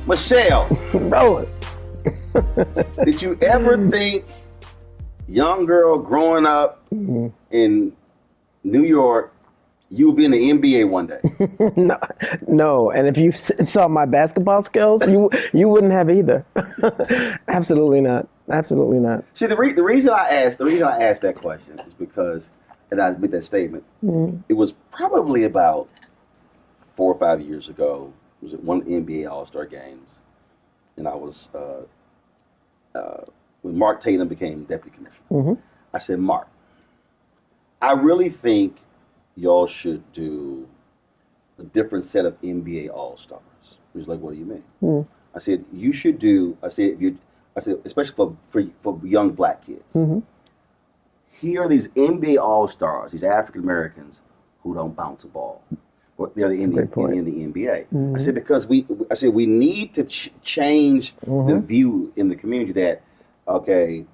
Michele, Roll it. did you ever think, young girl growing up in New York, you would be in the NBA one day? No. And if you saw my basketball skills, you wouldn't have either. Absolutely not. Absolutely not. See, the reason I asked that question is because, and I made that statement, it was probably about 4 or 5 years ago. It was at one of the NBA All-Star games, and I was when Mark Tatum became deputy commissioner. I said, Mark, I really think y'all should do a different set of NBA All-Stars. He was like, what do you mean? I said, you should do. I said, especially for young black kids. Here are these NBA All-Stars, these African Americans who don't bounce a ball. They're in the NBA. I said, because we need to change the view in the community that, okay,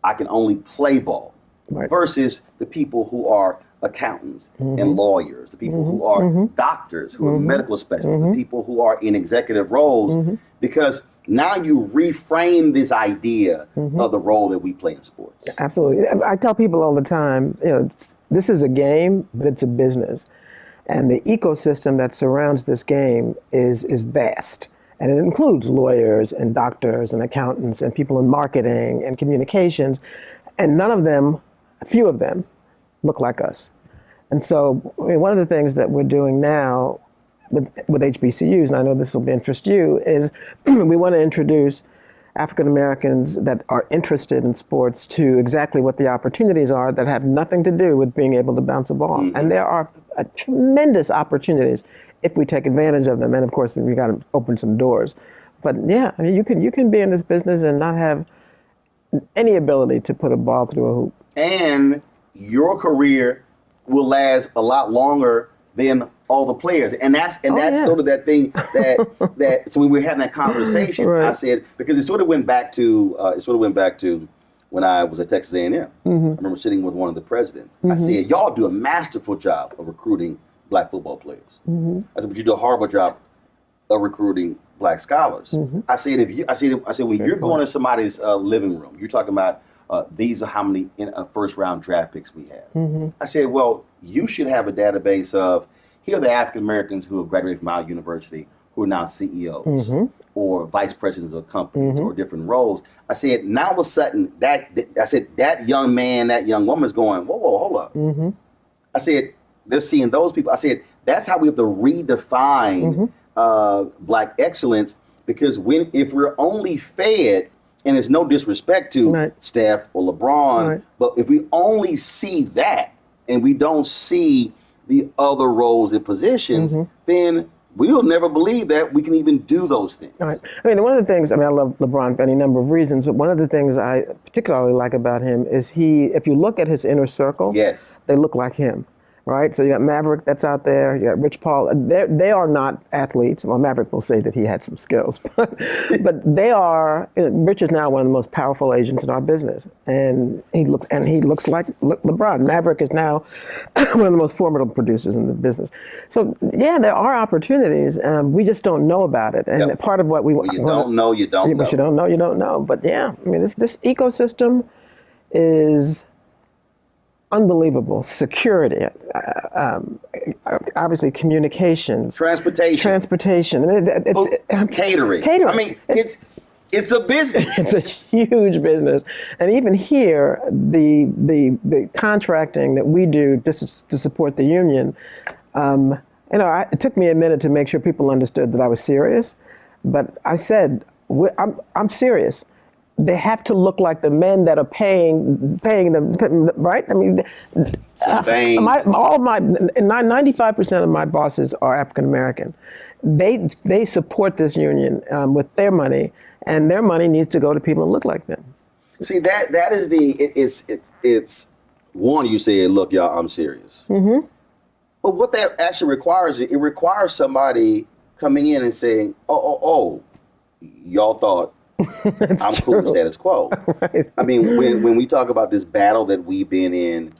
I can only play ball, versus the people who are accountants and lawyers, the people who are doctors, who are medical specialists, the people who are in executive roles, because now you reframe this idea of the role that we play in sports. Absolutely. I tell people all the time, this is a game, but it's a business. And the ecosystem that surrounds this game is vast. And it includes lawyers and doctors and accountants and people in marketing and communications. And none of them, a few of them, look like us. And so one of the things that we're doing now with HBCUs, and I know this will interest you, is we want to introduce African Americans that are interested in sports to exactly what the opportunities are that have nothing to do with being able to bounce a ball. And there are tremendous opportunities if we take advantage of them. And of course, we got to open some doors. But yeah, I mean, you can be in this business and not have any ability to put a ball through a hoop. And your career will last a lot longer than all the players, and that's sort of that thing that so when we were having that conversation, I said, because it sort of went back to when I was at Texas A&M. I remember sitting with one of the presidents. I said, y'all do a masterful job of recruiting black football players. I said, but you do a horrible job of recruiting black scholars. I said, when you're going to somebody's living room, you're talking about these are how many first round draft picks we have. I said, well, you should have a database of, here are the African Americans who have graduated from our university who are now CEOs or vice presidents of companies or different roles. I said, now all of a sudden, that young man, that young woman is going, whoa, hold up. I said, they're seeing those people. I said, that's how we have to redefine black excellence, because if we're only fed, and it's no disrespect to Steph or LeBron, but if we only see that and we don't see the other roles and positions, then we'll never believe that we can even do those things. I mean, one of the things, I love LeBron for any number of reasons, but one of the things I particularly like about him is if you look at his inner circle, they look like him. Right, so you got Maverick that's out there. You got Rich Paul. They are not athletes. Well, Maverick will say that he had some skills, but they are. Rich is now one of the most powerful agents in our business, and he looks like LeBron. Maverick is now one of the most formidable producers in the business. So yeah, there are opportunities. We just don't know about it, and part of what we you don't know, you don't know. But you don't know, you don't know. But yeah, I mean, this ecosystem is unbelievable. Security, obviously communications, transportation. I mean, catering. I mean, it's a business. It's a huge business, and even here, the contracting that we do just to support the union. It took me a minute to make sure people understood that I was serious, but I said, I'm serious. they have to look like the men that are paying them, right? I mean, 95% of my bosses are African American. They support this union with their money, and their money needs to go to people who look like them. See, that is it's one, you said, look, y'all, I'm serious. Mm-hmm. But what that actually requires, it requires somebody coming in and saying, oh, y'all thought I'm cool with status quo. Right. I mean, when we talk about this battle that we've been in,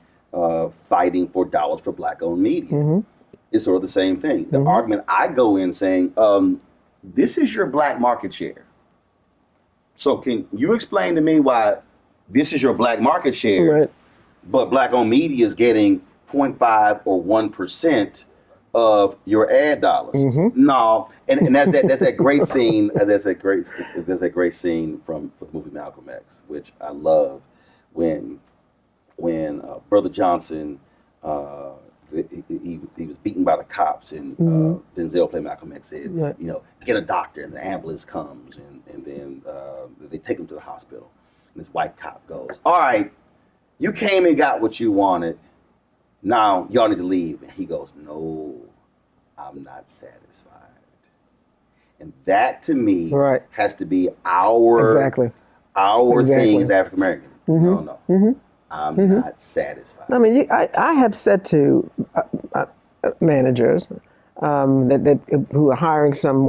fighting for dollars for Black-owned media, mm-hmm. it's sort of the same thing. The mm-hmm. argument I go in saying, this is your black market share. So can you explain to me why this is your black market share, right. but Black-owned media is getting 0.5 or 1% of your ad dollars? Mm-hmm. No, and that's that great scene. There's a great scene from the movie Malcolm X, which I love, when Brother Johnson he was beaten by the cops, and mm-hmm. Denzel played Malcolm X, said, right. Get a doctor, and the ambulance comes, and then they take him to the hospital, and this white cop goes, all right, you came and got what you wanted, now y'all need to leave. And he goes, no, I'm not satisfied. And that to me right. has to be our thing as African American. Mm-hmm. No. Mm-hmm. I'm mm-hmm. not satisfied. I mean, I have said to managers that who are hiring some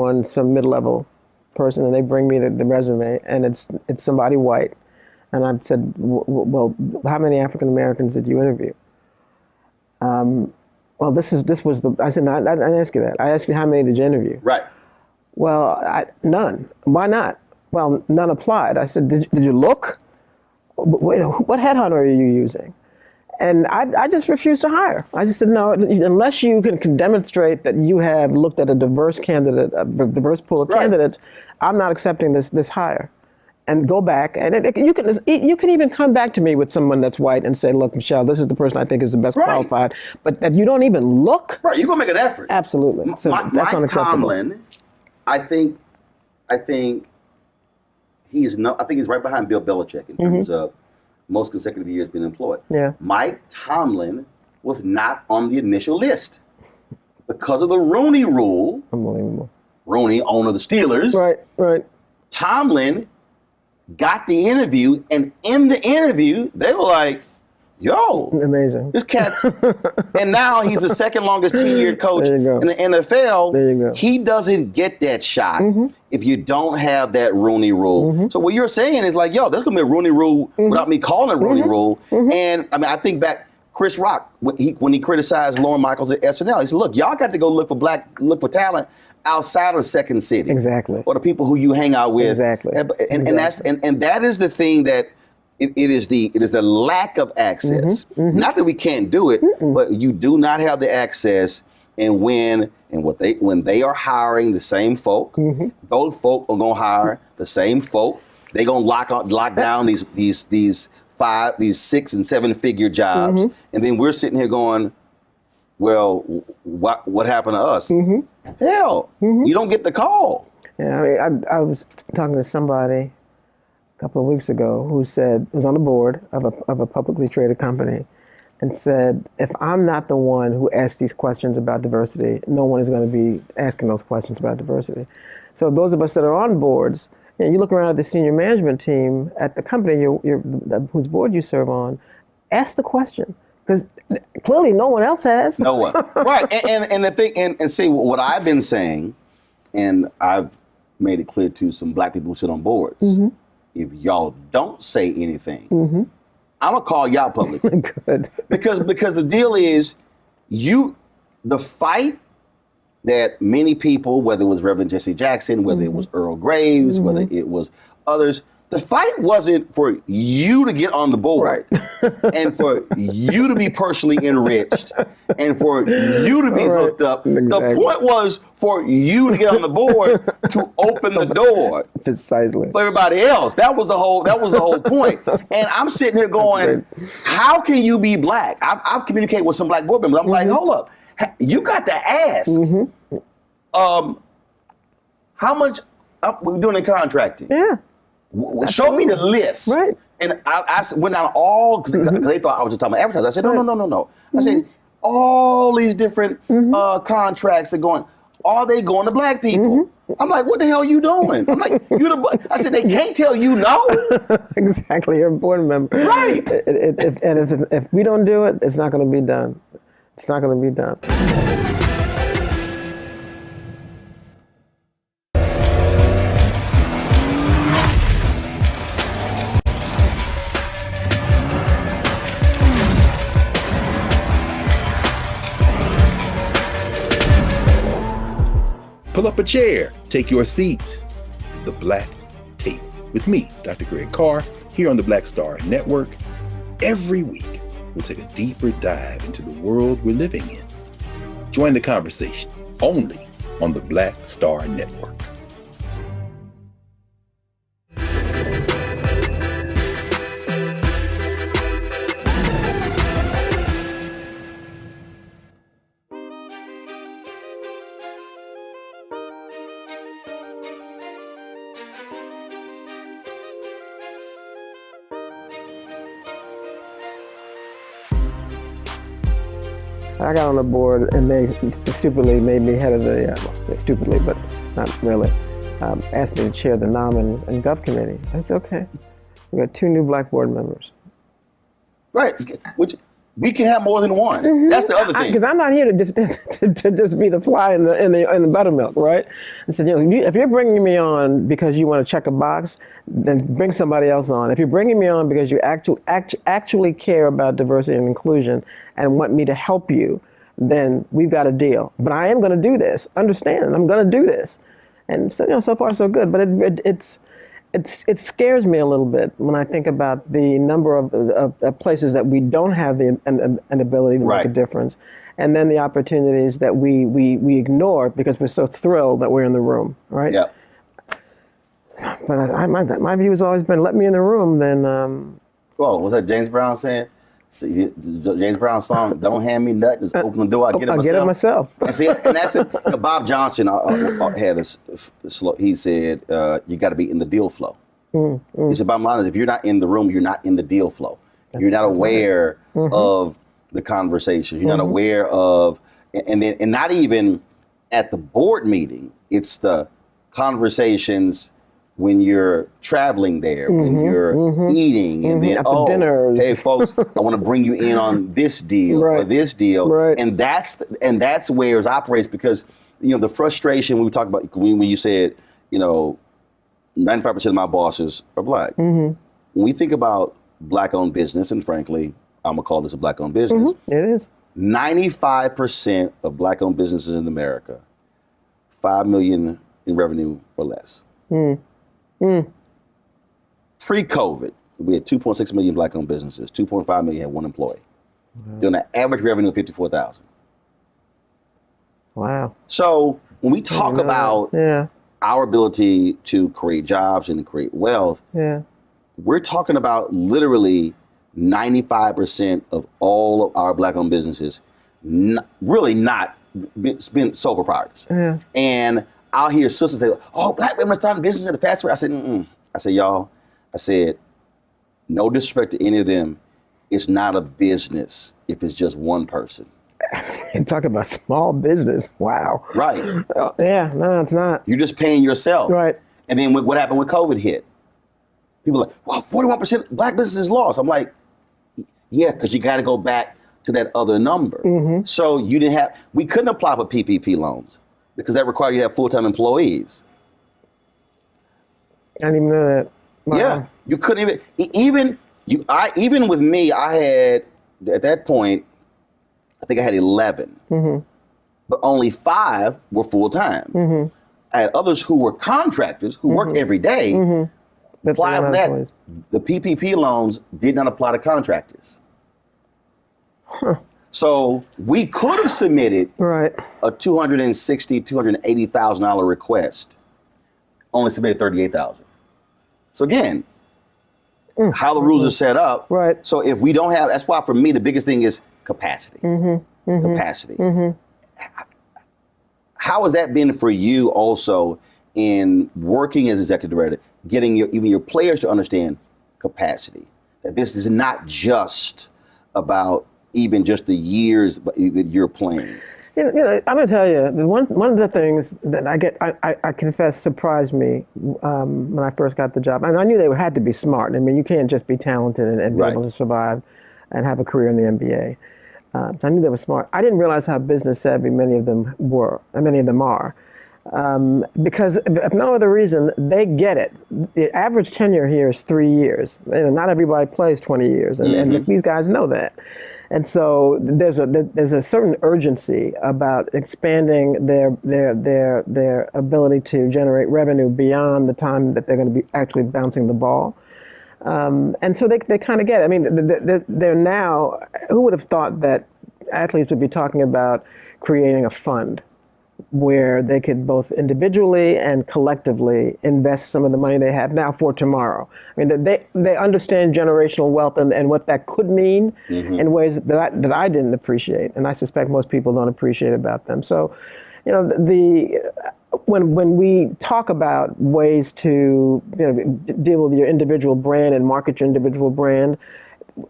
mid-level person, and they bring me the resume, and it's somebody white, and I've said, well, how many African Americans did you interview? Well, I said, no, I didn't ask you that. I asked you, how many did you interview? Right. Well, none. Why not? Well, none applied. I said, did you look? What headhunter are you using? And I just refused to hire. I just said, no, unless you can demonstrate that you have looked at a diverse candidate, a diverse pool of right. candidates, I'm not accepting this hire. And go back, and you can even come back to me with someone that's white and say, look, Michele, this is the person I think is the best right. qualified, but that you don't even look. Right, you're gonna make an effort. Absolutely. So that's unacceptable. Tomlin, I think he's right behind Bill Belichick in terms mm-hmm. of most consecutive years being employed. Yeah. Mike Tomlin was not on the initial list because of the Rooney Rule. Unbelievable. Rooney, owner of the Steelers. Right. Tomlin got the interview, and in the interview, they were like, yo, amazing. This cat's, and now he's the second longest tenured coach in the NFL. There you go. He doesn't get that shot mm-hmm. if you don't have that Rooney Rule. Mm-hmm. So what you're saying is like, yo, there's gonna be a Rooney Rule mm-hmm. without me calling it Rooney mm-hmm. Rule. Mm-hmm. And I mean, I think back Chris Rock when he criticized Lorne Michaels at SNL. He said, look, y'all got to go look for talent outside of Second City. Exactly. Or the people who you hang out with. Exactly. And that is the thing that. It is the lack of access. Mm-hmm, mm-hmm. Not that we can't do it, mm-mm. but you do not have the access. And when they are hiring the same folk, mm-hmm. those folk are gonna hire the same folk. They're gonna lock down these 6 and 7 figure jobs, mm-hmm. and then we're sitting here going, well, what happened to us? Mm-hmm. Hell, mm-hmm. you don't get the call. Yeah, I mean, I was talking to somebody a couple of weeks ago who was on the board of a publicly traded company, and said, if I'm not the one who asks these questions about diversity, no one is going to be asking those questions about diversity. So those of us that are on boards, you look around at the senior management team at the company whose board you serve on, ask the question, because clearly no one else has. No one. Right. And the thing, and see what I've been saying, and I've made it clear to some black people who sit on boards. Mm-hmm. If y'all don't say anything, mm-hmm. I'm gonna call y'all publicly. Good. Because the deal is, the fight that many people, whether it was Reverend Jesse Jackson, whether mm-hmm. it was Earl Graves, mm-hmm. whether it was others, the fight wasn't for you to get on the board, right. and for you to be personally enriched, and for you to be hooked up. Exactly. The point was for you to get on the board to open the door. Precisely. For everybody else. That was the whole point. And I'm sitting here going, how can you be black? I've communicated with some black board members. I'm mm-hmm. like, hold up, you got to ask. Mm-hmm. How much we're doing in contracting? Yeah. Show me the list. Right. And I went down all, because they thought I was just talking about advertising. I said, no. I said, all these different contracts are going, are they going to black people? I'm like, what the hell are you doing? I'm like, I said, they can't tell you no. Exactly, you're a board member. Right. If we don't do it, it's not going to be done. It's not going to be done. Pull up a chair, take your seat. The Black Tape with me, Dr. Greg Carr, here on the Black Star Network. Every week, we'll take a deeper dive into the world we're living in. Join the conversation only on the Black Star Network. I got on the board and they stupidly made me head of the, well, I say stupidly, but not really, asked me to chair the Nom and Gov committee. I said, okay. We got 2 new black board members. Right, which we can have more than one. That's the other thing. Because I'm not here to just be the fly in the buttermilk, right? I said, if you're bringing me on because you want to check a box, then bring somebody else on. If you're bringing me on because you actually care about diversity and inclusion and want me to help you, then we've got a deal. But I am going to do this. Understand? I'm going to do this. And so, so far so good. But it scares me a little bit when I think about the number of places that we don't have an ability to make a difference, and then the opportunities that we ignore because we're so thrilled that we're in the room, right? Yeah. But my view has always been, let me in the room, then. Well, was that James Brown saying? See, James Brown's song, "Don't Hand Me Nothing," just open the door, I'll get it myself. And see, and that's it. Bob Johnson had he said, you got to be in the deal flow. He said, bottom line is, if you're not in the room, you're not in the deal flow. You're not aware of the conversation. You're not aware of, and not even at the board meeting, it's the conversations when you're traveling there, when you're eating, and then, at the dinners. Hey folks, I want to bring you in on this deal or this deal. Right. And that's where it operates, because, the frustration when we talk about, when you said, 95% of my bosses are black. When we think about black-owned business, and frankly, I'm going to call this a black-owned business. It is. 95% of black-owned businesses in America, $5 million in revenue or less. Pre-COVID, we had 2.6 million black-owned businesses. 2.5 million had one employee. Doing an average revenue of $54,000. Wow. So when we talk about our ability to create jobs and create wealth, we're talking about literally 95% of all of our black-owned businesses really not been sole proprietors. And I'll hear sisters say, "Oh, black women are starting business at a fast rate." I said, I said, y'all, no disrespect to any of them, it's not a business if it's just one person. And talk about small business. Wow. Right. No, it's not. You're just paying yourself. Right. And then what happened when COVID hit? People are like, well, 41% black businesses lost. I'm like, yeah, because you got to go back to that other number. So we couldn't apply for PPP loans because that required you to have full-time employees. I didn't even know that. Wow. Yeah, you couldn't even with me, I had, at that point, I think I had 11, but only 5 were full-time. I had others who were contractors who worked every day. Apply for that. Employees. The PPP loans did not apply to contractors. So we could have submitted a $260,000, $280,000 request, only submitted $38,000. So again, how the rules are set up. Right. So if we don't have, that's why for me the biggest thing is capacity. Capacity. How has that been for you also in working as executive director, getting even your players to understand capacity. That this is not just about even just the years that you're playing. I'm going to tell you, one of the things that I confess surprised me when I first got the job. And I knew they had to be smart. I mean, you can't just be talented and be able to survive and have a career in the NBA. So I knew they were smart. I didn't realize how business savvy many of them were, and many of them are. Because if no other reason, they get it. The average tenure here is 3 years. Not everybody plays 20 years, and these guys know that. And so there's a certain urgency about expanding their ability to generate revenue beyond the time that they're going to be actually bouncing the ball. And so they kind of get it. I mean, they're now, who would have thought that athletes would be talking about creating a fund where they could both individually and collectively invest some of the money they have now for tomorrow. I mean, they understand generational wealth and what that could mean in ways that I didn't appreciate, and I suspect most people don't appreciate about them. So, when we talk about ways to deal with your individual brand and market your individual brand,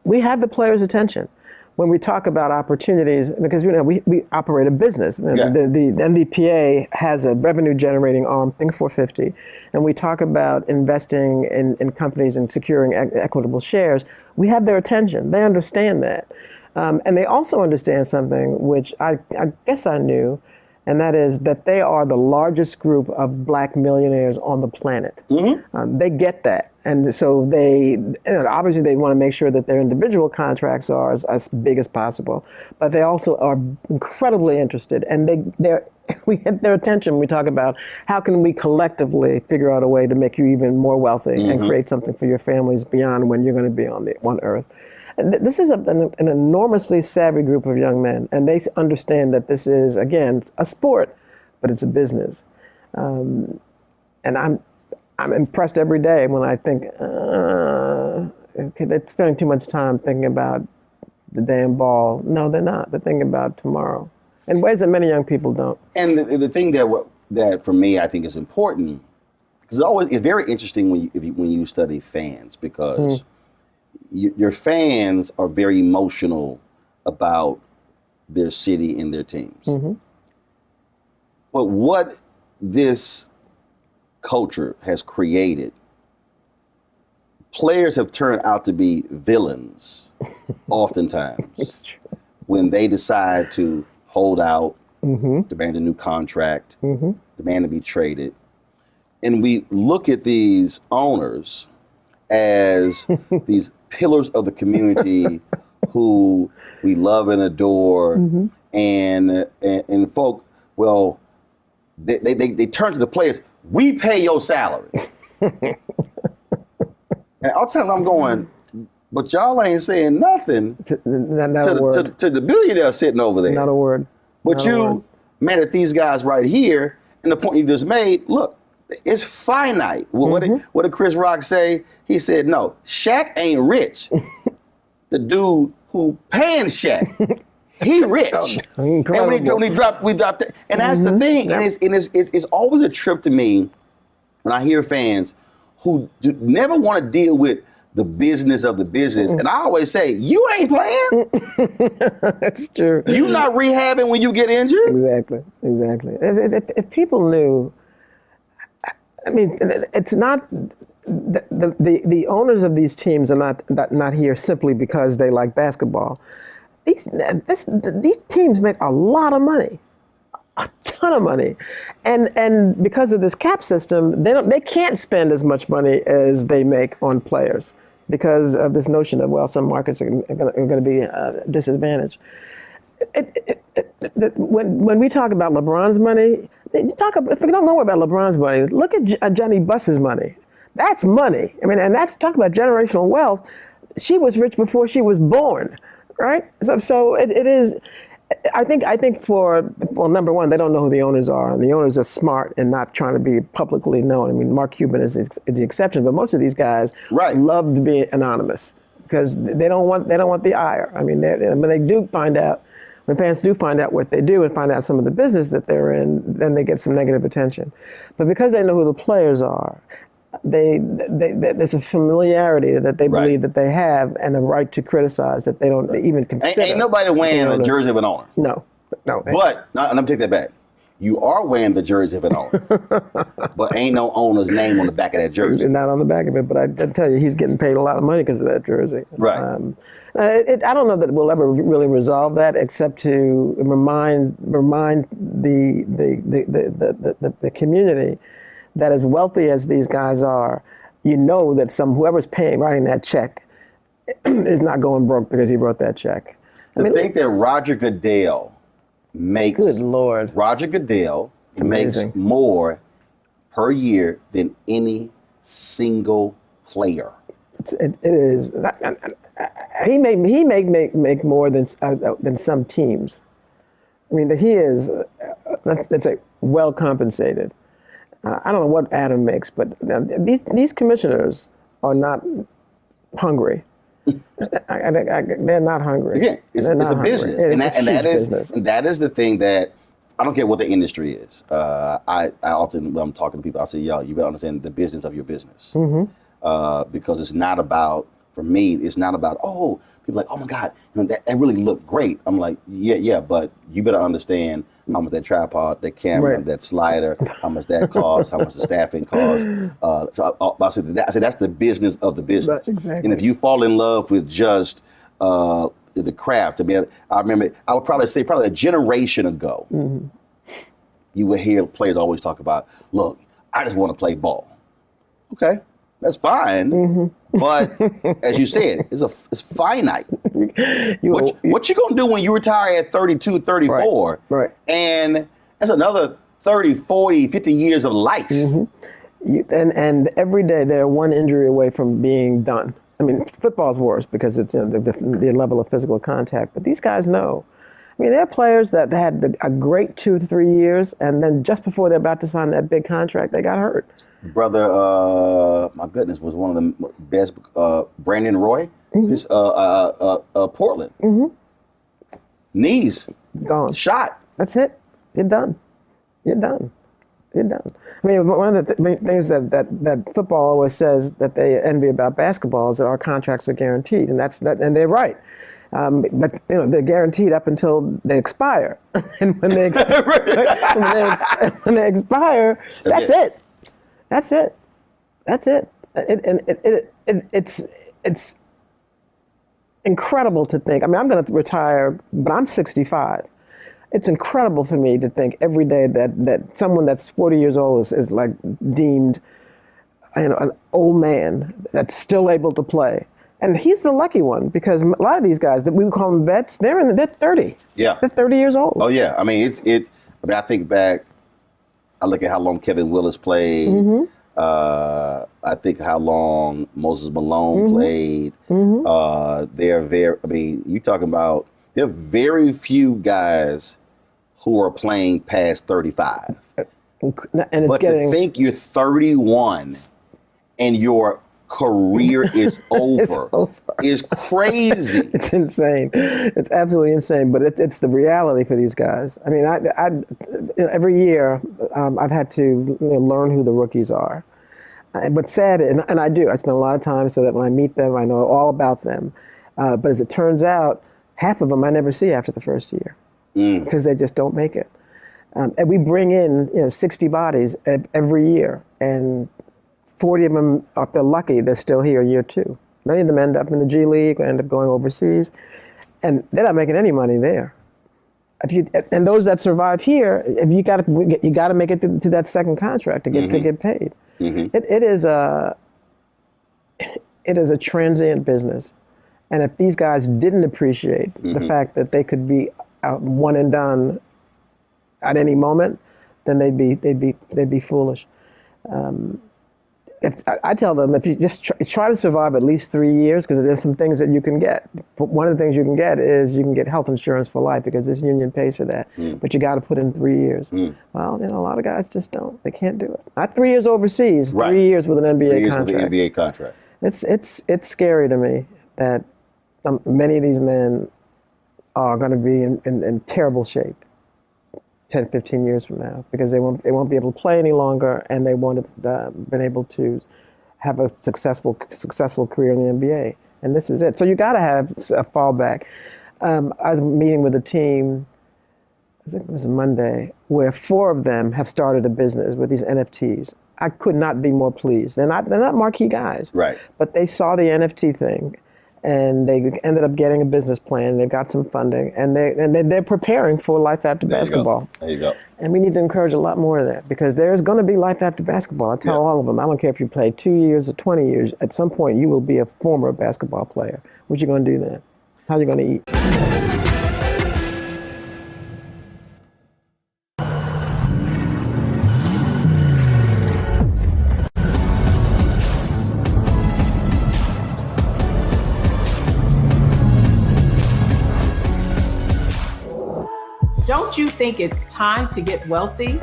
we have the players' attention. When we talk about opportunities, because we operate a business. The NBPA has a revenue generating arm, Think 450, and we talk about investing in companies and securing equitable shares. We have their attention. They understand that. And they also understand something which I guess I knew, and that is that they are the largest group of black millionaires on the planet. They get that. And so obviously they want to make sure that their individual contracts are as big as possible, but they also are incredibly interested, and we get their attention when we talk about how can we collectively figure out a way to make you even more wealthy and create something for your families beyond when you're going to be on Earth. This is an enormously savvy group of young men, and they understand that this is, again, a sport, but it's a business. And I'm impressed every day when I think, they're spending too much time thinking about the damn ball. No, they're not. They're thinking about tomorrow in ways that many young people don't. And the thing that for me I think is important, because it's very interesting when you study fans, because your fans are very emotional about their city and their teams. But what this culture has created, players have turned out to be villains oftentimes. It's true. When they decide to hold out, demand a new contract, demand to be traded. And we look at these owners as these pillars of the community who we love and adore, and folk, well, they turn to the players. We pay your salary. And I'll tell them, I'm going, but y'all ain't saying nothing to the billionaire sitting over there. Not a word. But you mad at these guys right here, and the point you just made, look, it's finite. What did Chris Rock say? He said, no, Shaq ain't rich. The dude who paying Shaq, he rich. Incredible. And we dropped it. And that's the thing. And it's always a trip to me when I hear fans who never want to deal with the business of the business. And I always say, you ain't playing. That's true. You not rehabbing when you get injured. Exactly. If people knew, I mean, it's not the owners of these teams are not here simply because they like basketball. These teams make a lot of money, a ton of money, and because of this cap system, they can't spend as much money as they make on players because of this notion of, well, some markets are going to be disadvantaged. When we talk about LeBron's money, if you don't know about LeBron's money, look at Jenny Buss's money. That's money. I mean, and that's talk about generational wealth. She was rich before she was born, right? So it is. I think for number one, they don't know who the owners are, and the owners are smart and not trying to be publicly known. I mean, Mark Cuban is the exception, but most of these guys love to be anonymous because they don't want the ire. I mean, when they do find out, when fans do find out what they do and find out some of the business that they're in, then they get some negative attention. But because they know who the players are, there's a familiarity that they believe that they have, and the right to criticize that they don't even consider. Ain't nobody wearing the jersey of an owner. No. But, and I'm take that back. You are wearing the jersey of an owner, but ain't no owner's name on the back of that jersey. Not on the back of it, but I tell you, he's getting paid a lot of money because of that jersey. Right. I don't know that we'll ever really resolve that, except to remind the community that as wealthy as these guys are, you know that whoever's writing that check is not going broke because he wrote that check. To think that Roger Goodell makes Good Lord. Roger Goodell makes more per year than any single player. It is. He make more than some teams. I mean, he is. Let's say well compensated. I don't know what Adam makes, but these commissioners are not hungry. They're not hungry. Again, it's a business, and that is the thing that I don't care what the industry is. I often, when I'm talking to people, I say, y'all, you better understand the business of your business, because it's not about. For me, it's not about, people like, oh my God, that really looked great. I'm like, yeah, but you better understand how much that tripod, that camera, that slider, how much that costs, how much the staffing costs. I said that's the business of the business. That's exactly. And if you fall in love with just the craft, I remember, I would probably say a generation ago, you would hear players always talk about, look, I just want to play ball. Okay. That's fine, but as you said, it's finite. What you gonna do when you retire at 32, 34? Right. And that's another 30, 40, 50 years of life. And every day they're one injury away from being done. I mean, football's worse because it's the level of physical contact, but these guys know. I mean, there are players that had a great 2 to 3 years, and then just before they're about to sign that big contract, they got hurt. Brother, my goodness, was one of the best. Brandon Roy, Portland. Knees Gone. Shot. That's it. You're done. I mean, one of the things that football always says that they envy about basketball is that our contracts are guaranteed, and and they're right. But they're guaranteed up until they expire, and when they expire, that's it. That's it. It's incredible to think. I mean, I'm going to retire, but I'm 65. It's incredible for me to think every day that someone that's 40 years old is like deemed, an old man that's still able to play. And he's the lucky one, because a lot of these guys that we would call them vets, they're 30. Yeah. They're 30 years old. Oh yeah. I mean, I think back. I look at how long Kevin Willis played. I think how long Moses Malone played. There are very few guys who are playing past 35. But to think you're 31 and your career is over is crazy. It's insane. It's absolutely insane. But it's the reality for these guys. I mean, every year I've had to learn who the rookies are. But sad, and I do. I spend a lot of time so that when I meet them, I know all about them. But as it turns out, half of them I never see after the first year because they just don't make it. And we bring in 60 bodies every year, and 40 of them, if they're lucky, they're still here year 2. Many of them end up in the G League or end up going overseas, and they're not making any money there. And those that survive here, you got to make it to that second contract to get paid. It is a transient business, and if these guys didn't appreciate the fact that they could be one and done at any moment, then they'd be foolish. I tell them, if you just try to survive at least 3 years, because there's some things that you can get. One of the things you can get is you can get health insurance for life because this union pays for that. But you got to put in 3 years. Well, a lot of guys just don't. They can't do it. Not 3 years overseas. Right. 3 years with an NBA 3 years contract. with an NBA contract. It's scary to me that many of these men are going to be in terrible shape 10, 15 years from now, because they won't be able to play any longer, and they won't have been able to have a successful career in the NBA. And this is it. So you got to have a fallback. I was meeting with a team, I think it was a Monday, where 4 of them have started a business with these NFTs. I could not be more pleased. They're not marquee guys, right? But they saw the NFT thing, and they ended up getting a business plan. They've got some funding, and they're preparing for life after basketball. There you go. And we need to encourage a lot more of that, because there's going to be life after basketball. I tell all of them, I don't care if you play 2 years or 20 years. At some point, you will be a former basketball player. What you going to do then? How you going to eat? Don't you think it's time to get wealthy?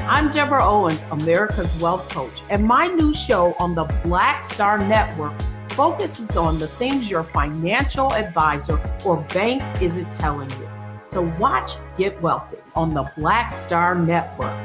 I'm Deborah Owens, America's Wealth Coach, and my new show on the Black Star Network focuses on the things your financial advisor or bank isn't telling you. So watch Get Wealthy on the Black Star Network.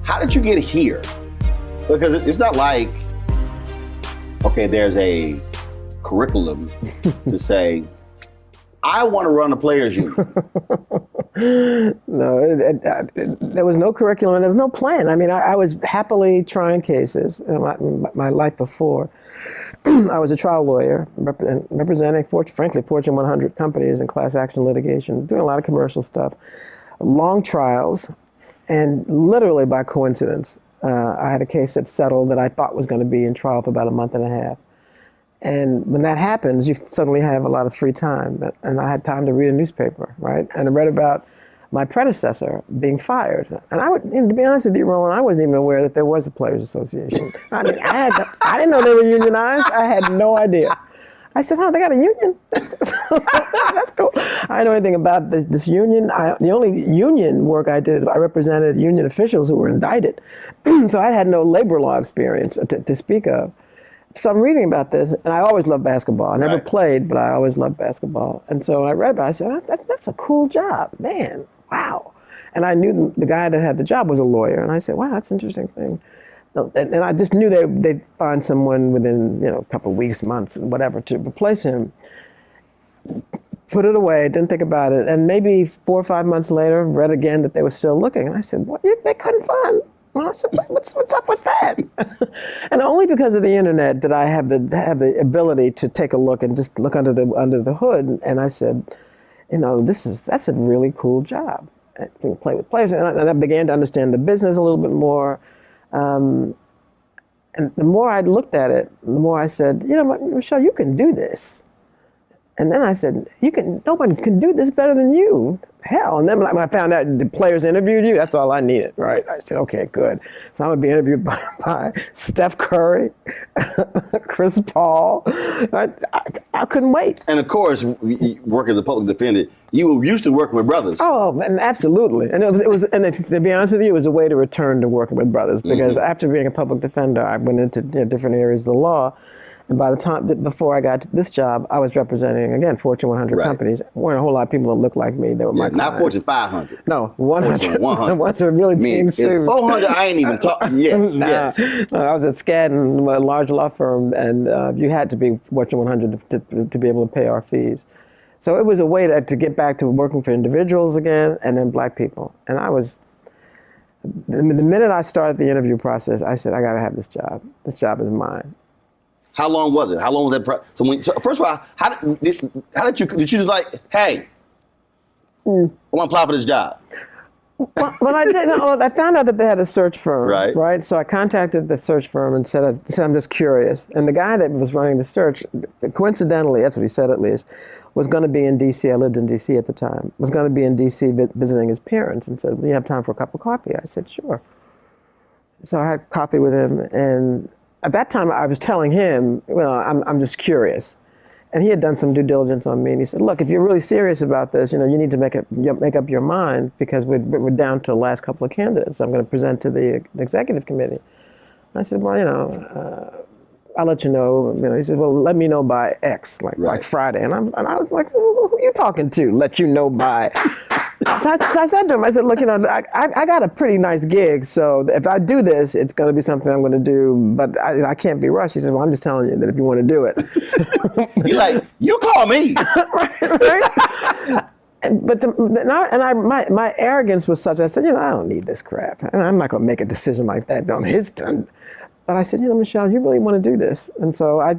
How did you get here? Because it's not like, okay, there's a curriculum to say, I want to run a players union. No, there was no curriculum, and there was no plan. I mean, I was happily trying cases in my life before. I was a trial lawyer representing, frankly, Fortune 100 companies in class action litigation, doing a lot of commercial stuff, long trials. And literally by coincidence, I had a case that settled that I thought was going to be in trial for about a month and a half. And when that happens, you suddenly have a lot of free time. And I had time to read a newspaper, right? And I read about my predecessor being fired. And to be honest with you, Roland, I wasn't even aware that there was a Players Association. I mean, I didn't know they were unionized. I had no idea. I said, oh, they got a union? That's cool. I didn't know anything about this union. The only union work I did, I represented union officials who were indicted. So I had no labor law experience to speak of. So I'm reading about this, and I always loved basketball. I never played, but I always loved basketball. And so I read about it. I said, that's a cool job, man, wow. And I knew the guy that had the job was a lawyer, and I said, wow, that's an interesting thing. And I just knew they'd find someone within, a couple of weeks, months, and whatever, to replace him. Put it away, didn't think about it. And maybe 4 or 5 months later, read again that they were still looking. And I said, what? They couldn't find. Well, I said, what's up with that? And only because of the internet did I have the ability to take a look and just look under the hood. And I said, that's a really cool job. I can play with players. And I began to understand the business a little bit more. And the more I looked at it, the more I said, Michele, you can do this. And then I said, no one can do this better than you. Hell. And then when I found out the players interviewed you, that's all I needed, right? I said, okay, good. So I'm going to be interviewed by Steph Curry, Chris Paul. I couldn't wait. And of course, work as a public defender, you were used to working with brothers. Oh, and absolutely. And it was, and to be honest with you, it was a way to return to working with brothers, because after being a public defender, I went into different areas of the law. And by the time, before I got to this job, I was representing, again, Fortune 100 companies. There weren't a whole lot of people that looked like me. They were my clients. Not Fortune 500. No, 100. 100. The ones that were really being sued. 400, I ain't even talking. Yes. I was at Skadden, a large law firm, and you had to be Fortune 100 to be able to pay our fees. So it was a way to get back to working for individuals again, and then black people. And the minute I started the interview process, I said, I got to have this job. This job is mine. How long was it? How long was that? So first of all, how did you just like, hey, I want to apply for this job? Well, I did. No, I found out that they had a search firm, Right. So I contacted the search firm and said I'm just curious. And the guy that was running the search, coincidentally, that's what he said at least, was going to be in D.C. I lived in D.C. at the time. Was going to be in D.C. visiting his parents, and said, "Do you have time for a cup of coffee?" I said, "Sure." So I had coffee with him, and at that time I was telling him, "Well, I'm just curious." And he had done some due diligence on me, and he said, "Look, if you're really serious about this, you need to make up your mind, because we're down to the last couple of candidates. I'm going to present to the executive committee." I said, "Well, I'll let you know." He said, "Well, let me know by X, like Friday." And I was like, "Who are you talking to? Let you know by?" So I said to him, I said, "Look, I got a pretty nice gig, so if I do this, it's going to be something I'm going to do, but I can't be rushed." He said, "Well, I'm just telling you that if you want to do it." You're like, "You call me." right? But my arrogance was such. I said, "I don't need this crap. I'm not going to make a decision like that on his turn." But I said, "Michele, you really want to do this?" And so I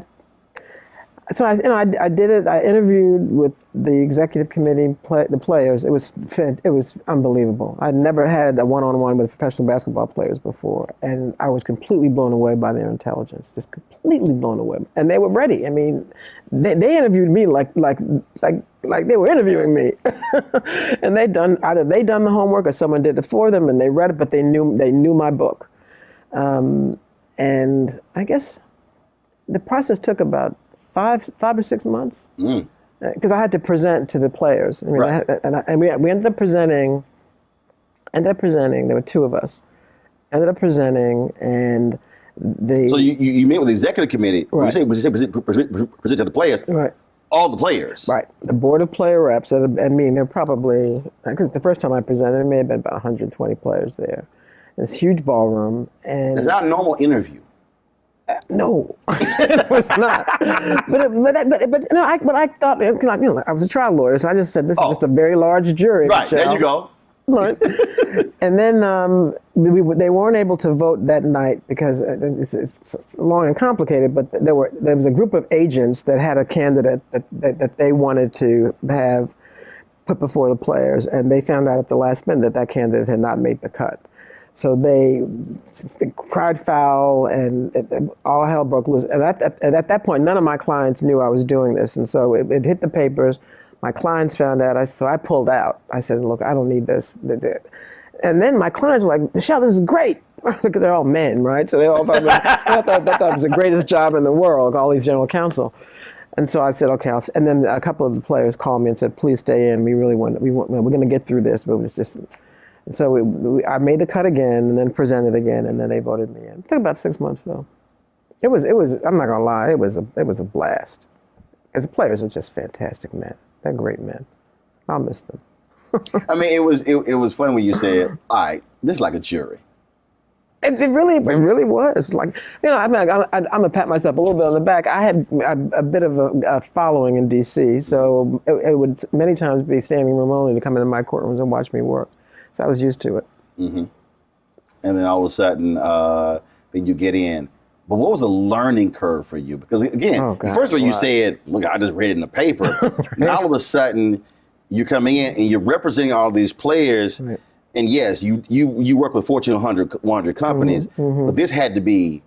did it. I interviewed with the executive committee, the players. It was unbelievable. I'd never had a one-on-one with professional basketball players before, and I was completely blown away by their intelligence. Just completely blown away. And they were ready. I mean, they interviewed me like they were interviewing me. And either they done the homework or someone did it for them, and they read it, but they knew my book. And I guess the process took about 5 or 6 months, because I had to present to the players. I mean, we ended up presenting. There were 2 of us. Ended up presenting, and So you met with the executive committee. Right. When you say present to the players, right. all the players. Right. The board of player reps. I mean, there were probably, I think the first time I presented, there may have been about 120 players there. This huge ballroom, and It's not a normal interview. no, it was not. But I thought, I was a trial lawyer, so I just said this is just a very large jury. Right, Michele. there you go. Right. And then they weren't able to vote that night because it's long and complicated. But there was a group of agents that had a candidate that they wanted to have put before the players, and they found out at the last minute that candidate had not made the cut. So they cried foul, and all hell broke loose. And at that point, none of my clients knew I was doing this, and so it hit the papers. My clients found out, so I pulled out. I said, "Look, I don't need this." And then my clients were like, "Michele, this is great," because they're all men, right? So they all thought that was the greatest job in the world, all these general counsel. And so I said, "Okay." And then a couple of the players called me and said, "Please stay in. We really we're going to get through this, but it's just." And so I made the cut again, and then presented again, and then they voted me in. It took about 6 months, though. It was. I'm not gonna lie. It was a blast. Because the players are just fantastic men. They're great men. I'll miss them. I mean, it was funny when you said, "All right, this is like a jury." It really was. Like, I'm gonna pat myself a little bit on the back. I had a bit of a following in D.C., so it would many times be standing room only to come into my courtrooms and watch me work. So I was used to it. Mm-hmm. And then all of a sudden, then you get in. But what was a learning curve for you? Because again, first of all, you said, "Look, I just read it in the paper." Right. Now all of a sudden, you come in and you're representing all these players. Right. And yes, you work with Fortune 100 companies, but this had to be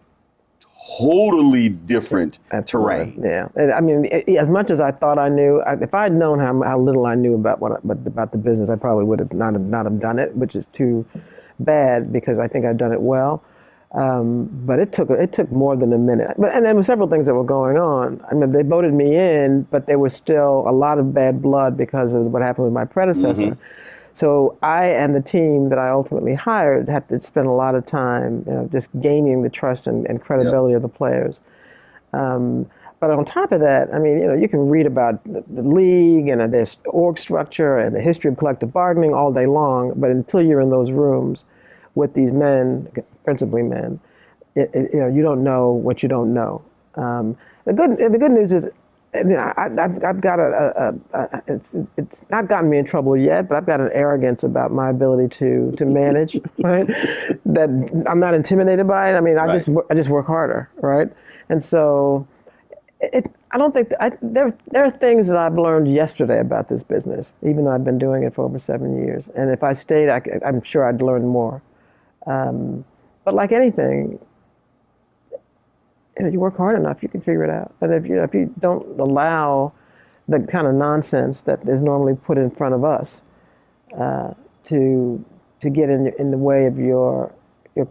totally different terrain. Yeah, I mean, as much as I thought I knew, if I had known how little I knew about the business, I probably would have not have done it, which is too bad because I think I've done it well. But it took more than a minute. And there were several things that were going on. I mean, they voted me in, but there was still a lot of bad blood because of what happened with my predecessor. Mm-hmm. So I and the team that I ultimately hired had to spend a lot of time, just gaining the trust and credibility of the players. But on top of that, I mean, you can read about the league and their org structure and the history of collective bargaining all day long, but until you're in those rooms with these men, principally men, you don't know what you don't know. The good news is, I've got it's not gotten me in trouble yet, but I've got an arrogance about my ability to manage, right? That I'm not intimidated by it. I mean, I just work harder, right? And so I don't think there are things that I've learned yesterday about this business, even though I've been doing it for over 7 years. And if I stayed, I'm sure I'd learn more. But like anything, you work hard enough, you can figure it out. And if you don't allow the kind of nonsense that is normally put in front of us to get in the way of your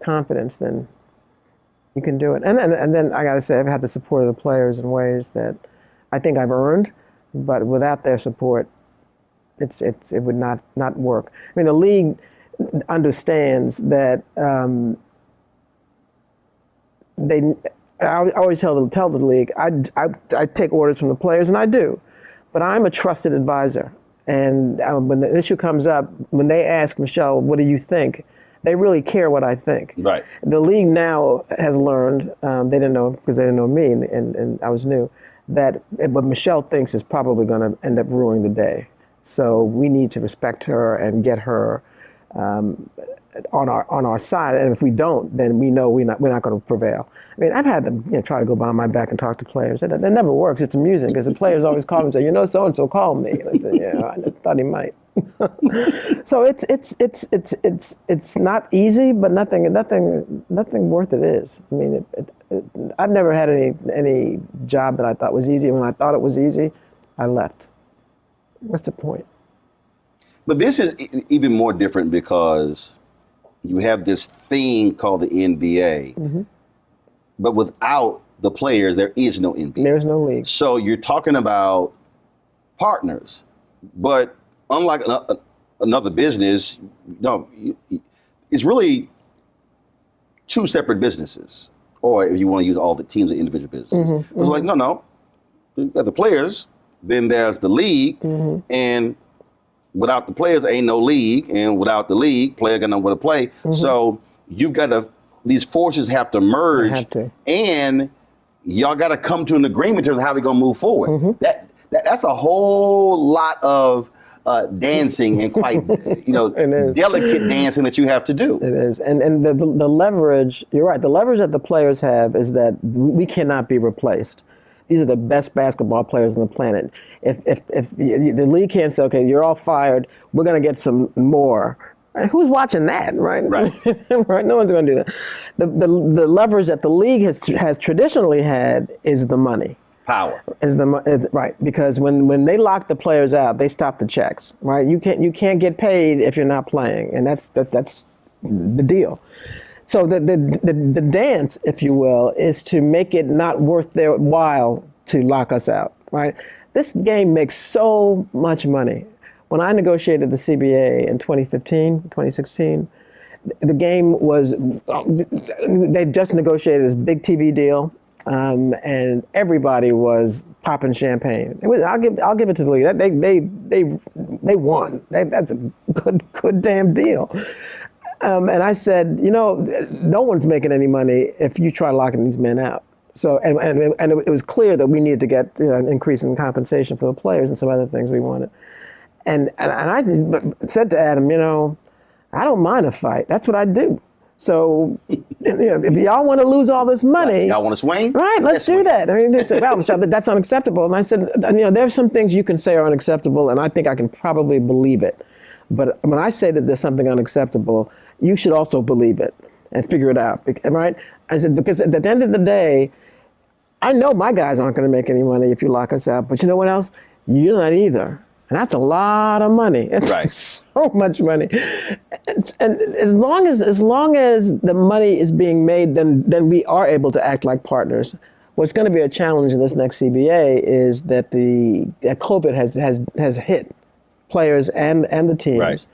confidence, then you can do it. And then I got to say, I've had the support of the players in ways that I think I've earned, but without their support, it would not work. I mean, the league understands that I always tell the league, I take orders from the players, and I do, but I'm a trusted advisor. And when the issue comes up, when they ask Michele, what do you think? They really care what I think. Right. The league now has learned, they didn't know because they didn't know me and I was new, that what Michele thinks is probably going to end up ruining the day. So we need to respect her and get her on our side, and if we don't, then we know we're not going to prevail. I mean, I've had them try to go behind my back and talk to players. That never works. It's amusing because the players always call me and say, so and so called me. And I said, yeah, I thought he might. So it's not easy, but nothing worth it is. I mean, I've never had any job that I thought was easy. When I thought it was easy, I left. What's the point? But this is even more different because you have this thing called the NBA, mm-hmm. but without the players, there is no NBA. There's no league. So you're talking about partners, but unlike another business, it's really two separate businesses. Or if you want to use all the teams of individual businesses, mm-hmm. it's like no, you've got the players, then there's the league, mm-hmm. and without the players, ain't no league, and without the league, player got nowhere to play. Mm-hmm. So you've got to; these forces have to merge, and y'all got to come to an agreement in terms of how we're gonna move forward. Mm-hmm. That's a whole lot of dancing and quite delicate dancing that you have to do. It is, and the leverage. You're right. The leverage that the players have is that we cannot be replaced. These are the best basketball players on the planet. If the league can't say, okay, you're all fired, we're going to get some more. Who's watching that, right? Right. Right. No one's going to do that. The leverage that the league has traditionally had is the money. Power. Right, because when they lock the players out, they stop the checks. Right. You can't get paid if you're not playing, and that's the deal. So the dance, if you will, is to make it not worth their while to lock us out, right? This game makes so much money. When I negotiated the CBA in 2016, the game was, they just negotiated this big TV deal, and everybody was popping champagne. I'll give it to the league. They won. That's a good damn deal. And I said, no one's making any money if you try locking these men out. So, and it was clear that we needed to get an increase in compensation for the players and some other things we wanted. And I said to Adam, I don't mind a fight. That's what I do. So, if y'all want to lose all this money, y'all want to swing? Right, let's do that. I mean, that's unacceptable. And I said, there's some things you can say are unacceptable, and I think I can probably believe it. But when I say that there's something unacceptable, you should also believe it and figure it out, right? I said, because at the end of the day, I know my guys aren't going to make any money if you lock us out, but you know what else? You're not either. And that's a lot of money. It's right. So much money. And as long as the money is being made, then we are able to act like partners. What's going to be a challenge in this next CBA is that that COVID has hit players and the teams. Right.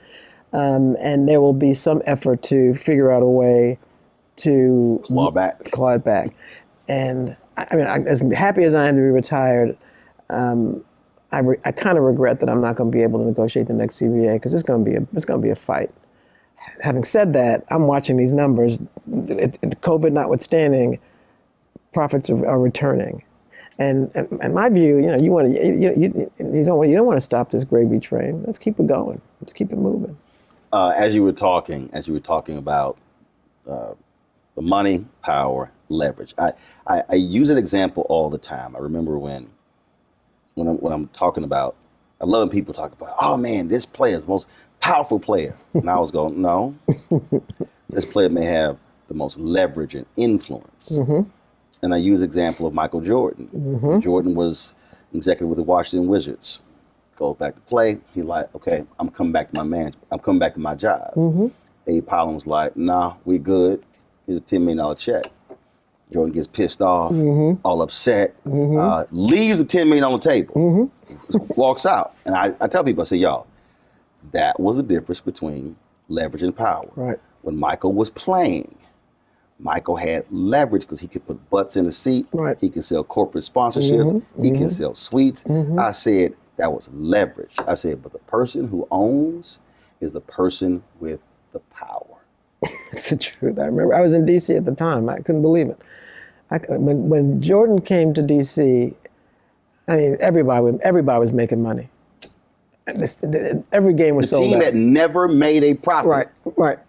And there will be some effort to figure out a way to claw it back. And I mean, as happy as I am to be retired, I kind of regret that I'm not going to be able to negotiate the next CBA because it's going to be a fight. Having said that, I'm watching these numbers. COVID notwithstanding, profits are returning. And my view, you don't want to stop this gravy train. Let's keep it going. Let's keep it moving. As you were talking about the money, power, leverage. I use an example all the time. I remember when when I'm talking about, I love when people talk about, oh man, this player is the most powerful player. And I was going, no, this player may have the most leverage and influence. And I use the example of Michael Jordan. Jordan was executive with the Washington Wizards. Goes back to play. He like, okay, I'm coming back to my man. I'm coming back to my job. Abe Powell was like, nah, we good. Here's a $10 million check. Jordan gets pissed off, all upset, leaves the $10 million on the table, walks out. And I tell people, I say, y'all, that was the difference between leverage and power. Right. When Michael was playing, Michael had leverage because he could put butts in the seat. Right. He could sell corporate sponsorships. He can sell suites. I said that was leverage. I said, but the person who owns is the person with the power. That's the truth. I remember I was in D.C. at the time. I couldn't believe it. When Jordan came to D.C., I mean, everybody was making money. Every game was sold out. The team that never made a profit. Right.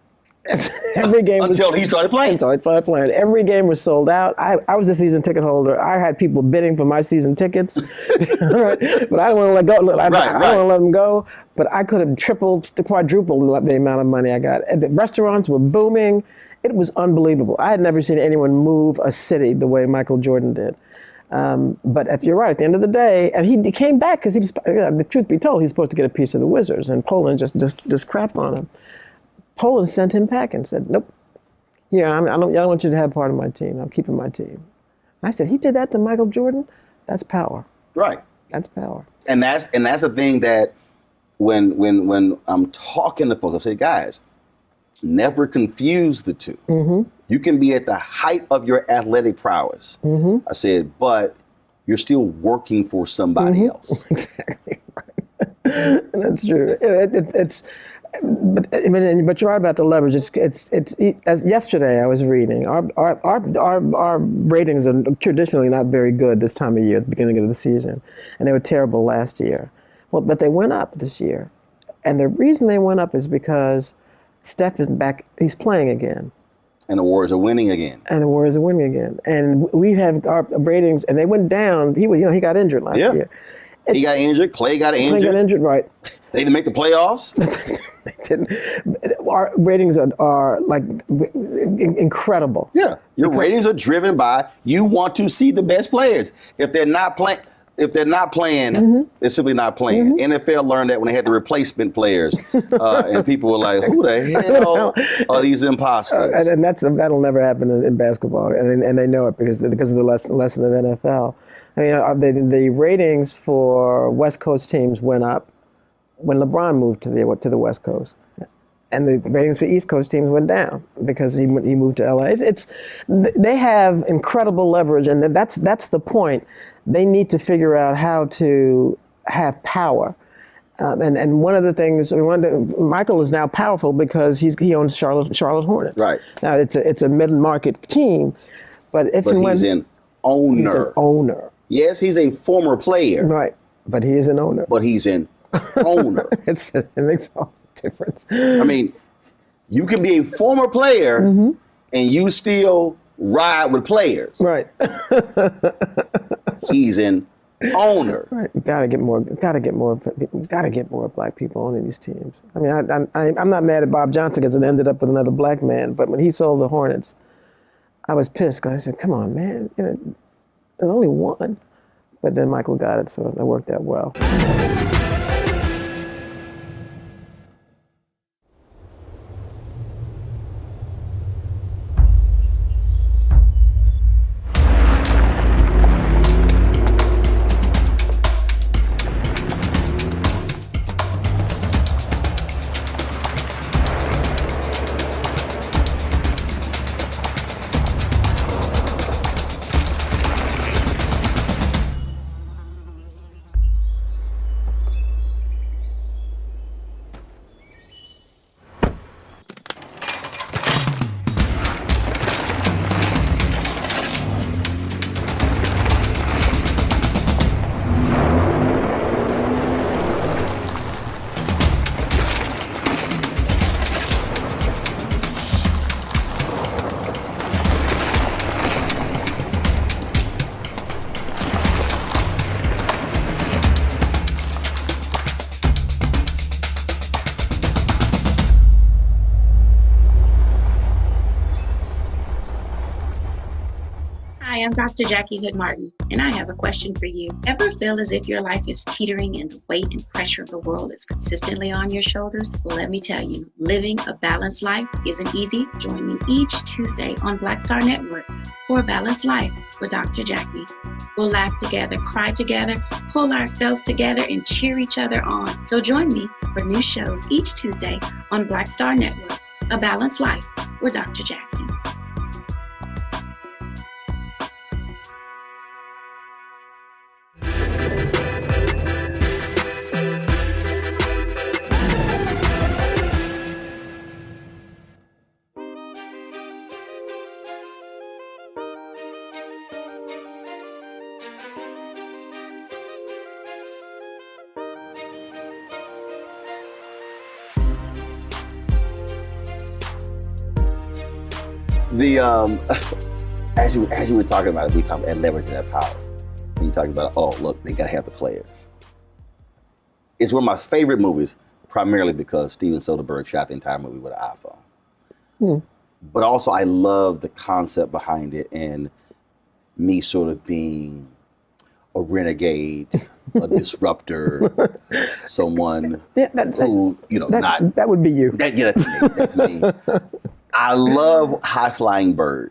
Every game until he started playing. Until he started playing. Every game was sold out. I was a season ticket holder. I had people bidding for my season tickets, right? But I didn't want to let go. I don't want to let them go. But I could have tripled, quadrupled the amount of money I got. And the restaurants were booming. It was unbelievable. I had never seen anyone move a city the way Michael Jordan did. But if you're right, at the end of the day, and he came back because he was, the truth be told, he's supposed to get a piece of the Wizards, and Poland just crapped on him. Poland sent him back and said, nope, I don't want you to have part of my team. I'm keeping my team. And I said, he did that to Michael Jordan? That's power. Right. That's power. And that's the thing that when I'm talking to folks, I say, guys, never confuse the two. You can be at the height of your athletic prowess. I said, but you're still working for somebody else. Exactly right. That's true. But you're right about the leverage. It's as yesterday I was reading. Our ratings are traditionally not very good this time of year, at the beginning of the season, and they were terrible last year. Well, but they went up this year, and the reason they went up is because Steph is back. He's playing again. And the Warriors are winning again. And we have our ratings, and they went down. He got injured last year. He got injured. Clay got injured. Right. They didn't make the playoffs. They didn't. Our ratings are like incredible. Yeah, your ratings are driven by you want to see the best players. If they're not playing, they're simply not playing. NFL learned that when they had the replacement players, and people were like, "Who the hell are these imposters?" And that'll never happen in basketball, and they know it because of the lesson of NFL. I mean, the ratings for West Coast teams went up when LeBron moved to the West Coast, and the ratings for East Coast teams went down because he moved to LA. They have incredible leverage, and that's the point. They need to figure out how to have power. And one of the things, Michael is now powerful because he owns Charlotte Hornets. Right. Now it's a mid-market team, but he's an owner. He's an owner. Yes, he's a former player. Right, but he is an owner. But he's an owner. It makes all the difference. I mean, you can be a former player and you still ride with players. Right. He's an owner. Right. Gotta get more black people owning these teams. I mean, I'm not mad at Bob Johnson because it ended up with another black man, but when he sold the Hornets, I was pissed because I said, come on, man, there's only one. But then Michael got it, so it worked out well. Hi, I'm Dr. Jackie Hood Martin, and I have a question for you. Ever feel as if your life is teetering and the weight and pressure of the world is consistently on your shoulders? Well, let me tell you, living a balanced life isn't easy. Join me each Tuesday on Black Star Network for a Balanced Life with Dr. Jackie. We'll laugh together, cry together, pull ourselves together, and cheer each other on. So join me for new shows each Tuesday on Black Star Network, A Balanced Life with Dr. Jackie. The as you were talking about it, we talked about leveraging that power. And you talking about, oh look, they gotta have the players. It's one of my favorite movies, primarily because Steven Soderbergh shot the entire movie with an iPhone. But also I love the concept behind it and me sort of being a renegade, a disruptor, someone who, not that would be you. That's me. I love High Flying Bird.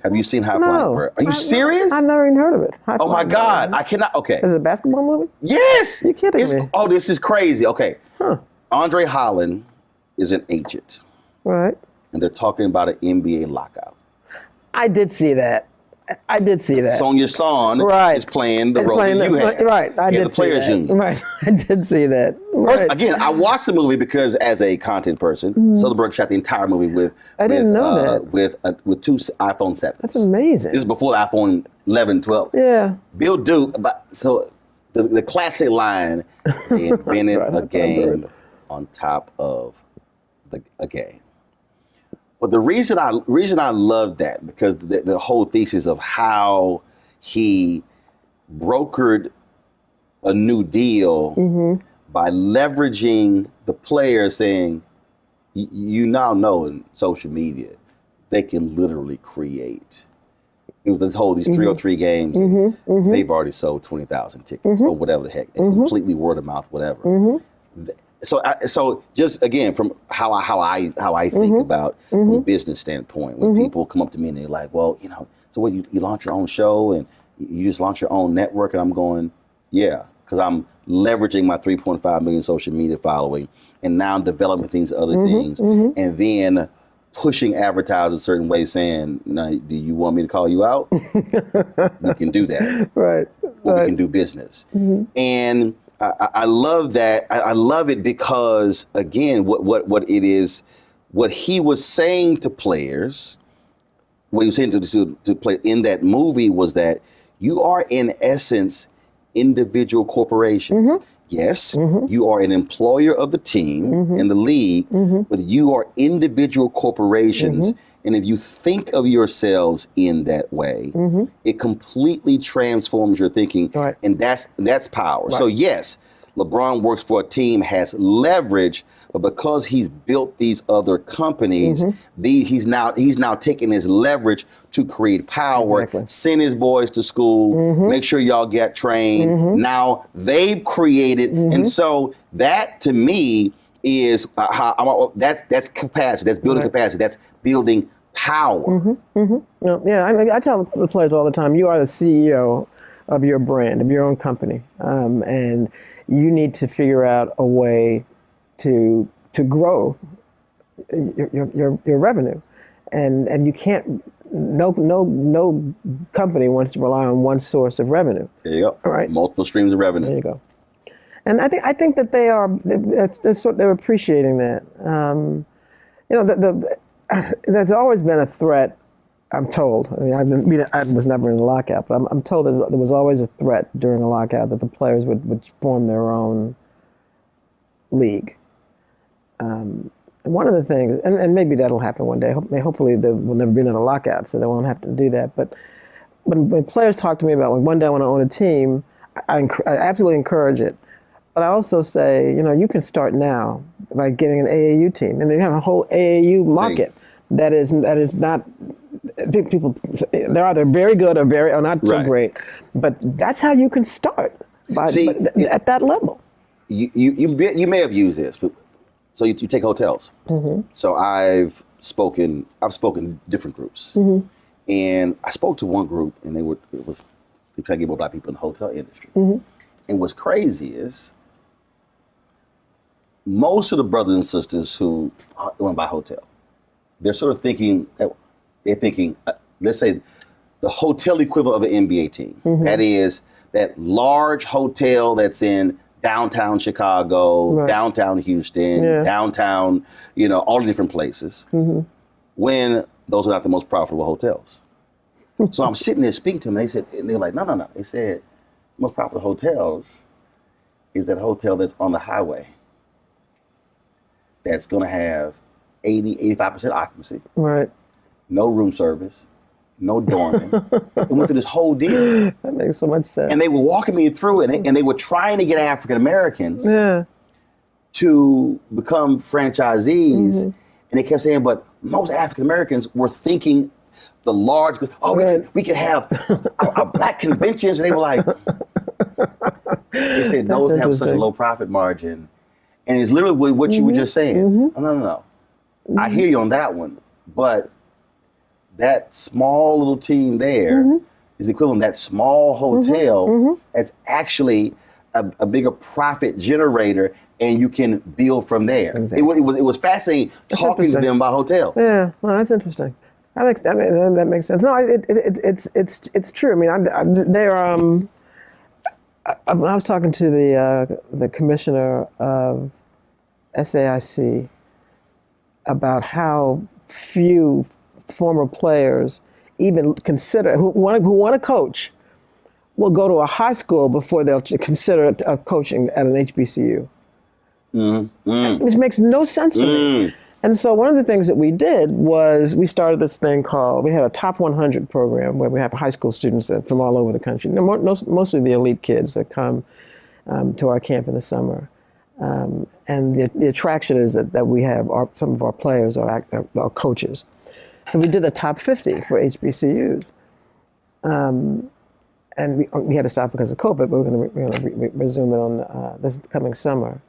Have you seen High Flying Bird? Are you serious? I've never even heard of it. Oh my God, I cannot. Okay. Is it a basketball movie? Yes. You're kidding me. Oh, this is crazy. Okay. Andre Holland is an agent. Right. And they're talking about an NBA lockout. I did see that. Sonia Son is playing the role that you had. Right. I did the Players see that. Union. Right. I did see that. First, Right. again, I watched the movie because as a content person, Soderbergh shot the entire movie with two iPhone 7s. That's amazing. This is before the iPhone 11, 12. Yeah. Bill Duke, so the classic line, they invented a game on top of a game. But the reason I love that, because the whole thesis of how he brokered a new deal by leveraging the players, saying, you now know in social media, they can literally create. It was these 303 games. They've already sold 20,000 tickets or whatever the heck, and completely word of mouth, whatever. So just again, from how I think about from a business standpoint, when people come up to me and they're like, well, so what, you launch your own show and you just launch your own network, and I'm going, yeah, because I'm leveraging my 3.5 million social media following and now developing these other things, and then pushing advertisers a certain way, saying, now, do you want me to call you out? We can do that. Right. Or we can do business. And I love that. I love it because, again, what it is, what he was saying to players, what he was saying to play in that movie was that you are, in essence, individual corporations. Yes, you are an employer of the team and the league, but you are individual corporations. And if you think of yourselves in that way, it completely transforms your thinking. Right. And that's power. Right. So yes, LeBron works for a team, has leverage, but because he's built these other companies, he's now taking his leverage to create power, send his boys to school, make sure y'all get trained. Now they've created, and so that to me is that's capacity, that's building capacity, that's building power. Yeah, I tell the players all the time, you are the CEO of your brand, of your own company, and you need to figure out a way to grow your revenue, and you can't. No company wants to rely on one source of revenue. There you go. All right. Multiple streams of revenue. There you go. And I think that they're appreciating that. There's always been a threat. I'm told. I was never in a lockout, but I'm told there was always a threat during a lockout that the players would form their own league. One of the things, and maybe that'll happen one day. Hopefully, there will never be another lockout, so they won't have to do that. But when players talk to me about, like, one day I want to own a team, I absolutely encourage it. But I also say, you can start now by getting an AAU team, and they have a whole AAU market that is not people, they're either very good or not so great. But that's how you can start at that level. You may have used this, but so you take hotels. So I've spoken different groups, and I spoke to one group, and they trying to get more black people in the hotel industry. And what's crazy is most of the brothers and sisters who want to buy a hotel, they're sort of thinking, let's say, the hotel equivalent of an NBA team. That is that large hotel that's in downtown Chicago, downtown Houston, downtown, all the different places, when those are not the most profitable hotels. So I'm sitting there speaking to them, and they're like, no. They said, the most profitable hotels is that hotel that's on the highway that's going to have 85% occupancy. Right. No room service, no dorming. It went through this whole deal. That makes so much sense. And they were walking me through it, and they were trying to get African Americans to become franchisees. And they kept saying, but most African Americans were thinking the large, we could have our black conventions. And they were like, they said those have such a low profit margin. And it's literally what you were just saying. No. I hear you on that one, but that small little team there is equivalent. That small hotel that's actually a bigger profit generator, and you can build from there. Exactly. It was fascinating talking to them about hotels. Yeah, well, that's interesting. That makes sense. No, it's true. I mean, I was talking to the commissioner of SAIC about how few former players even consider who want to coach will go to a high school before they'll consider coaching at an HBCU, which makes no sense to me. And so one of the things that we did was we started this thing called, we had a top 100 program where we have high school students from all over the country, mostly the elite kids that come to our camp in the summer. And the attraction is that we have some of our players are coaches. So we did a top 50 for HBCUs. And we had to stop because of COVID, but we're going to resume it on this coming summer.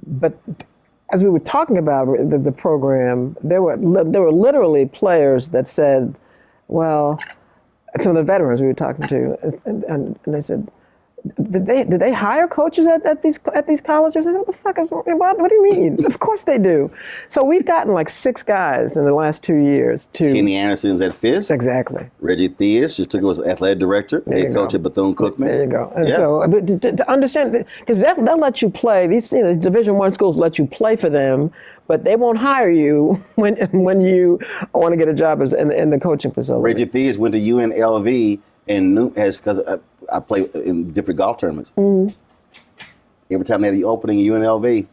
But as we were talking about the program, there were literally players that said, well, some of the veterans we were talking to, and they said, did they hire coaches at these colleges? I said, what the fuck is, what do you mean? Of course they do. So we've gotten like 6 guys in the last 2 years to Kenny Anderson's at Fisk. Exactly. Reggie Theus just took over as athletic director. Head coach at Bethune-Cookman. There you go. And so to understand, because they'll let you play, these Division I schools let you play for them, but they won't hire you when you want to get a job in the coaching facility. Reggie Theus went to UNLV and because I play in different golf tournaments. Every time they had the opening in UNLV,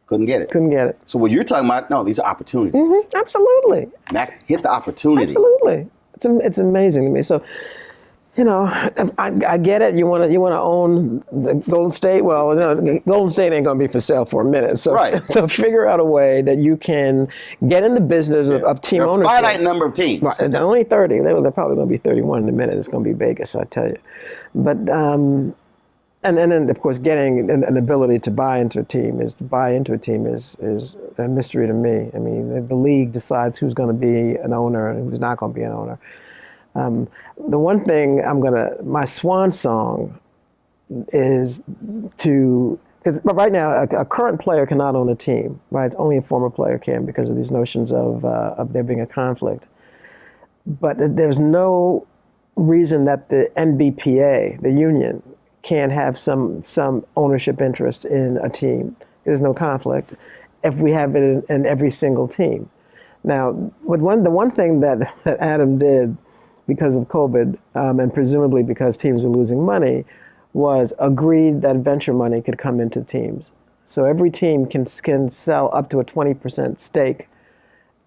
couldn't get it. So what you're talking about, no, these are opportunities. Absolutely. Max, hit the opportunity. Absolutely. It's amazing to me. So, I get it. You want to own the Golden State. Well, Golden State ain't going to be for sale for a minute. So, so figure out a way that you can get in the business of team ownership. A finite number of teams. Right, only 30. They're probably going to be 31 in a minute. It's going to be Vegas, I tell you. But and then of course getting an ability to buy into a team is a mystery to me. I mean, the league decides who's going to be an owner and who's not going to be an owner. The one thing my swan song is because right now a current player cannot own a team, right? It's only a former player can because of these notions of there being a conflict. But there's no reason that the NBPA, the union, can't have some ownership interest in a team. There's no conflict if we have it in every single team. Now, the one thing that Adam did because of COVID, and presumably because teams were losing money, was agreed that venture money could come into teams. So every team can sell up to a 20% stake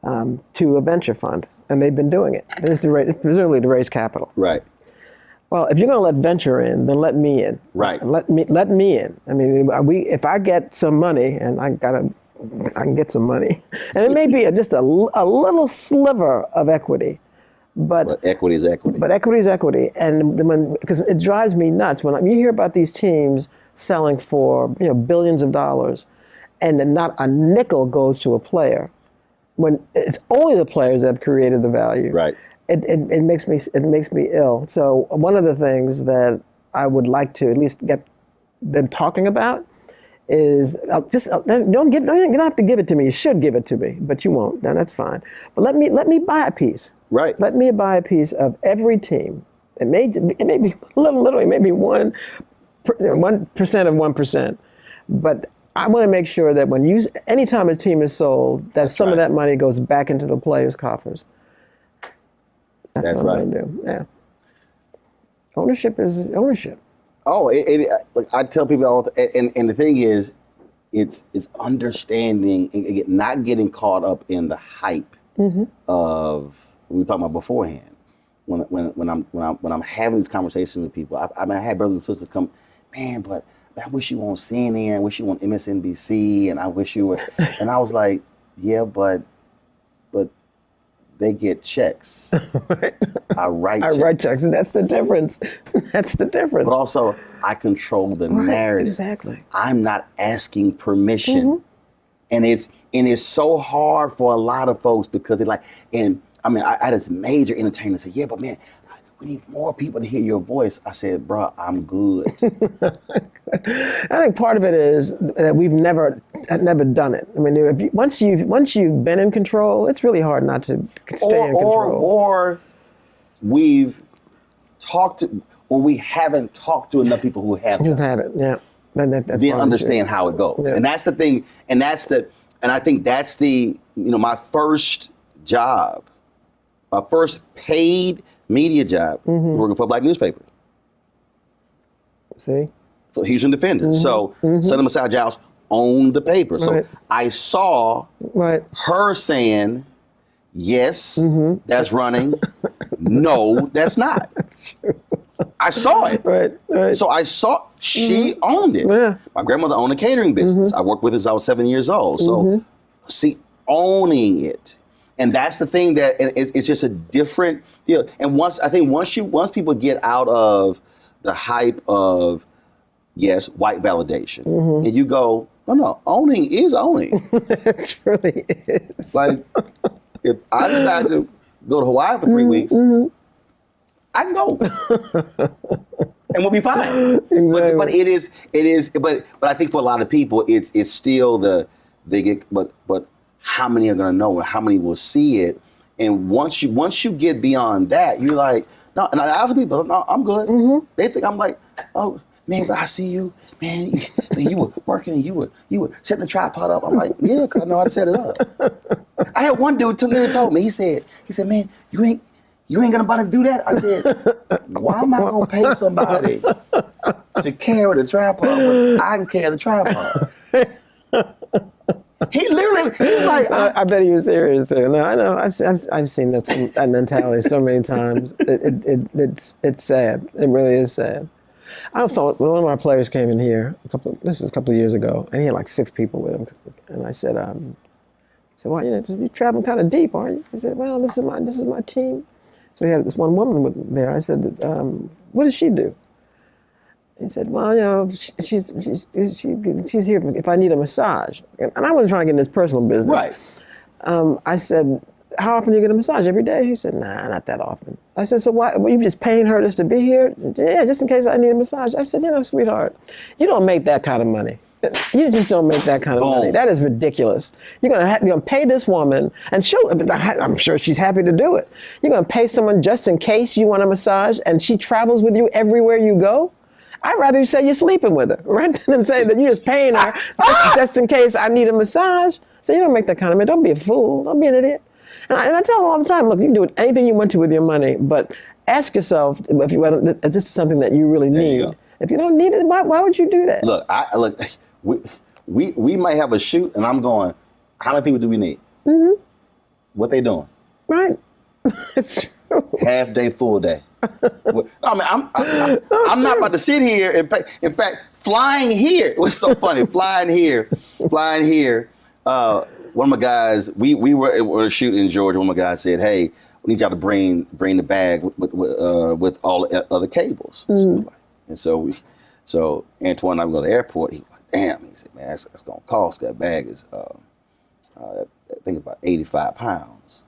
to a venture fund, and they've been doing it. This is presumably to raise capital. Right. Well, if you're going to let venture in, then let me in. Right. Let me in. I mean, if I get some money, and I can get some money, and it may be just a little sliver of equity, But equity is equity. But equity is equity, and because it drives me nuts when you hear about these teams selling for billions of dollars, and then not a nickel goes to a player, when it's only the players that have created the value. Right. It makes me ill. So one of the things that I would like to at least get them talking about is you don't have to give it to me. You should give it to me, but you won't. Then that's fine. But let me buy a piece. Right. Let me buy a piece of every team. It may be literally maybe 1% of 1%, but I want to make sure that anytime a team is sold, that some of that money goes back into the players' coffers. That's what I'm going to do. Yeah. Ownership is ownership. Oh, look, I tell people all the time, and the thing is, it's understanding and not getting caught up in the hype of we were talking about beforehand. When I'm having these conversations with people, I had brothers and sisters come, man, but I wish you were on CNN, I wish you were on MSNBC, and I wish you were, and I was like, yeah, but they get checks. I write checks. And that's the difference. That's the difference. But also, I control the narrative. Exactly. I'm not asking permission. And it's so hard for a lot of folks because they're like, and I mean, I had this major entertainer say, yeah, but man, we need more people to hear your voice. I said, bro, I'm good. I think part of it is that we've never done it. I mean, once you've been in control, it's really hard not to stay in control. Or we've talked to, or we haven't talked to enough people who have You've had it, yeah. Then understand how it goes. Yeah. And that's the thing, and I think that's the, my first job, my first paid media job, working for a black newspaper. See? For Houston Defender. So Southern Messiah Giles owned the paper. So I saw her saying, yes, that's running. No, that's not. That's true. I saw it. Right. So I saw she owned it. Yeah. My grandmother owned a catering business. I worked with her since I was 7 years old. So see, owning it. And that's the thing that it's just a different deal. And once people get out of the hype of, yes, white validation, and you go, no, owning is owning. It really is. Like, if I decide to go to Hawaii for 3 weeks, I can go, and we'll be fine. Exactly. But it is. But I think for a lot of people, it's still but how many are going to know, and how many will see it? And once you get beyond that, you're like, no. And other people, no, I'm good. They think I'm like, oh man, but I see you, man. You were working and you were setting the tripod up. I'm like, yeah, because I know how to set it up. I had one dude told me. He said, man, you ain't gonna bother to do that? I said, why am I gonna pay somebody to carry the tripod when I can carry the tripod? He was like, I bet he was serious too. No, I know. I've seen that mentality so many times. It's sad. It really is sad. I saw one of my players came in here this was a couple of years ago, and he had like 6 people with him. And I said, well, you're traveling kind of deep, aren't you? He said, well, this is my team. So he had this one woman there. I said, what does she do? He said, well, she's here if I need a massage. And I wasn't trying to get in his personal business. Right. I said, how often do you get a massage? Every day? He said, nah, not that often. I said, so why? Were you just paying her just to be here? Yeah, just in case I need a massage. I said, sweetheart, you don't make that kind of money. You just don't make that kind of money. That is ridiculous. You're gonna pay this woman, and I'm sure she's happy to do it. You're gonna pay someone just in case you want a massage, and she travels with you everywhere you go? I'd rather you say you're sleeping with her, right? Than say that you're just paying her just in case I need a massage. So you don't make that kind of money. Don't be a fool. Don't be an idiot. And I tell them all the time, look, you can do anything you want to with your money, but ask yourself if this is something that you really need. If you don't need it, why would you do that? Look, we might have a shoot, and I'm going, how many people do we need? What they doing? Right. It's true. Half day, full day. I'm not about to sit here and pay. In fact, flying here, it was so funny. flying here. One of my guys, we were a shoot in Georgia. One of my guys said, hey, we need y'all to bring the bag with all the other cables. So Antoine and I go to the airport. He was like, damn. He said, man, that's gonna cost. That bag is I think about 85 pounds.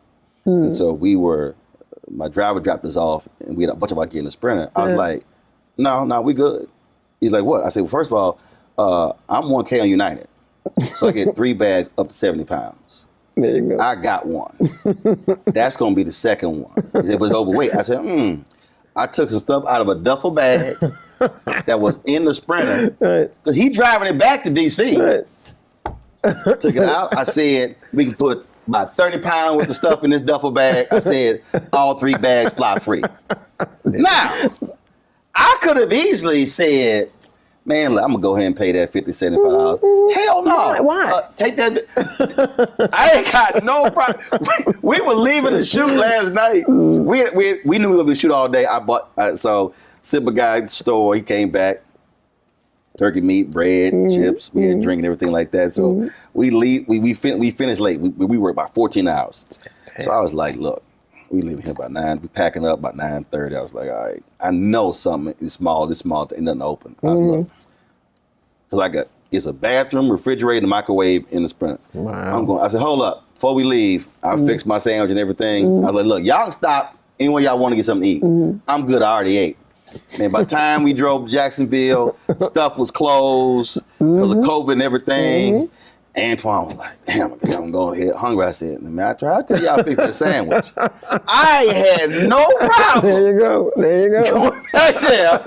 And so my driver dropped us off, and we had a bunch of our gear in the Sprinter. I was like, no, we good. He's like, what? I said, well, first of all, I'm 1K on United. So I get 3 bags up to 70 pounds. There you go. I got one. That's going to be the second one. It was overweight. I said, I took some stuff out of a duffel bag that was in the Sprinter. Because he driving it back to D.C. Took it out. I said, we can put about 30 pounds worth of stuff in this duffel bag. I said, all 3 bags fly free. Now, I could have easily said, man, look, I'm going to go ahead and pay that $50, $75. Hell no. Why? Take that. I ain't got no problem. We were leaving the shoot last night. We knew we were going to shoot all day. I bought, so Simba guy at the store, he came back. Turkey meat, bread, chips. We had drink and everything like that. So we leave. We finished late. We worked about 14 hours. So I was like, look, we leaving here by 9. We packing up by 9:30. I was like, all right. I know something is small. This small thing doesn't open. I was like, because it's a bathroom, refrigerator, and microwave in the Sprinter. Wow. I said, hold up. Before we leave, I'll fix my sandwich and everything. I was like, look, y'all can stop anywhere y'all want to get something to eat. I'm good. I already ate. Man, by the time we drove to Jacksonville, stuff was closed because of COVID and everything. Antoine was like, damn, I guess I'm going to get hungry. I said, man, I tried to tell y'all fix that sandwich. I had no problem. There you go. Going back there,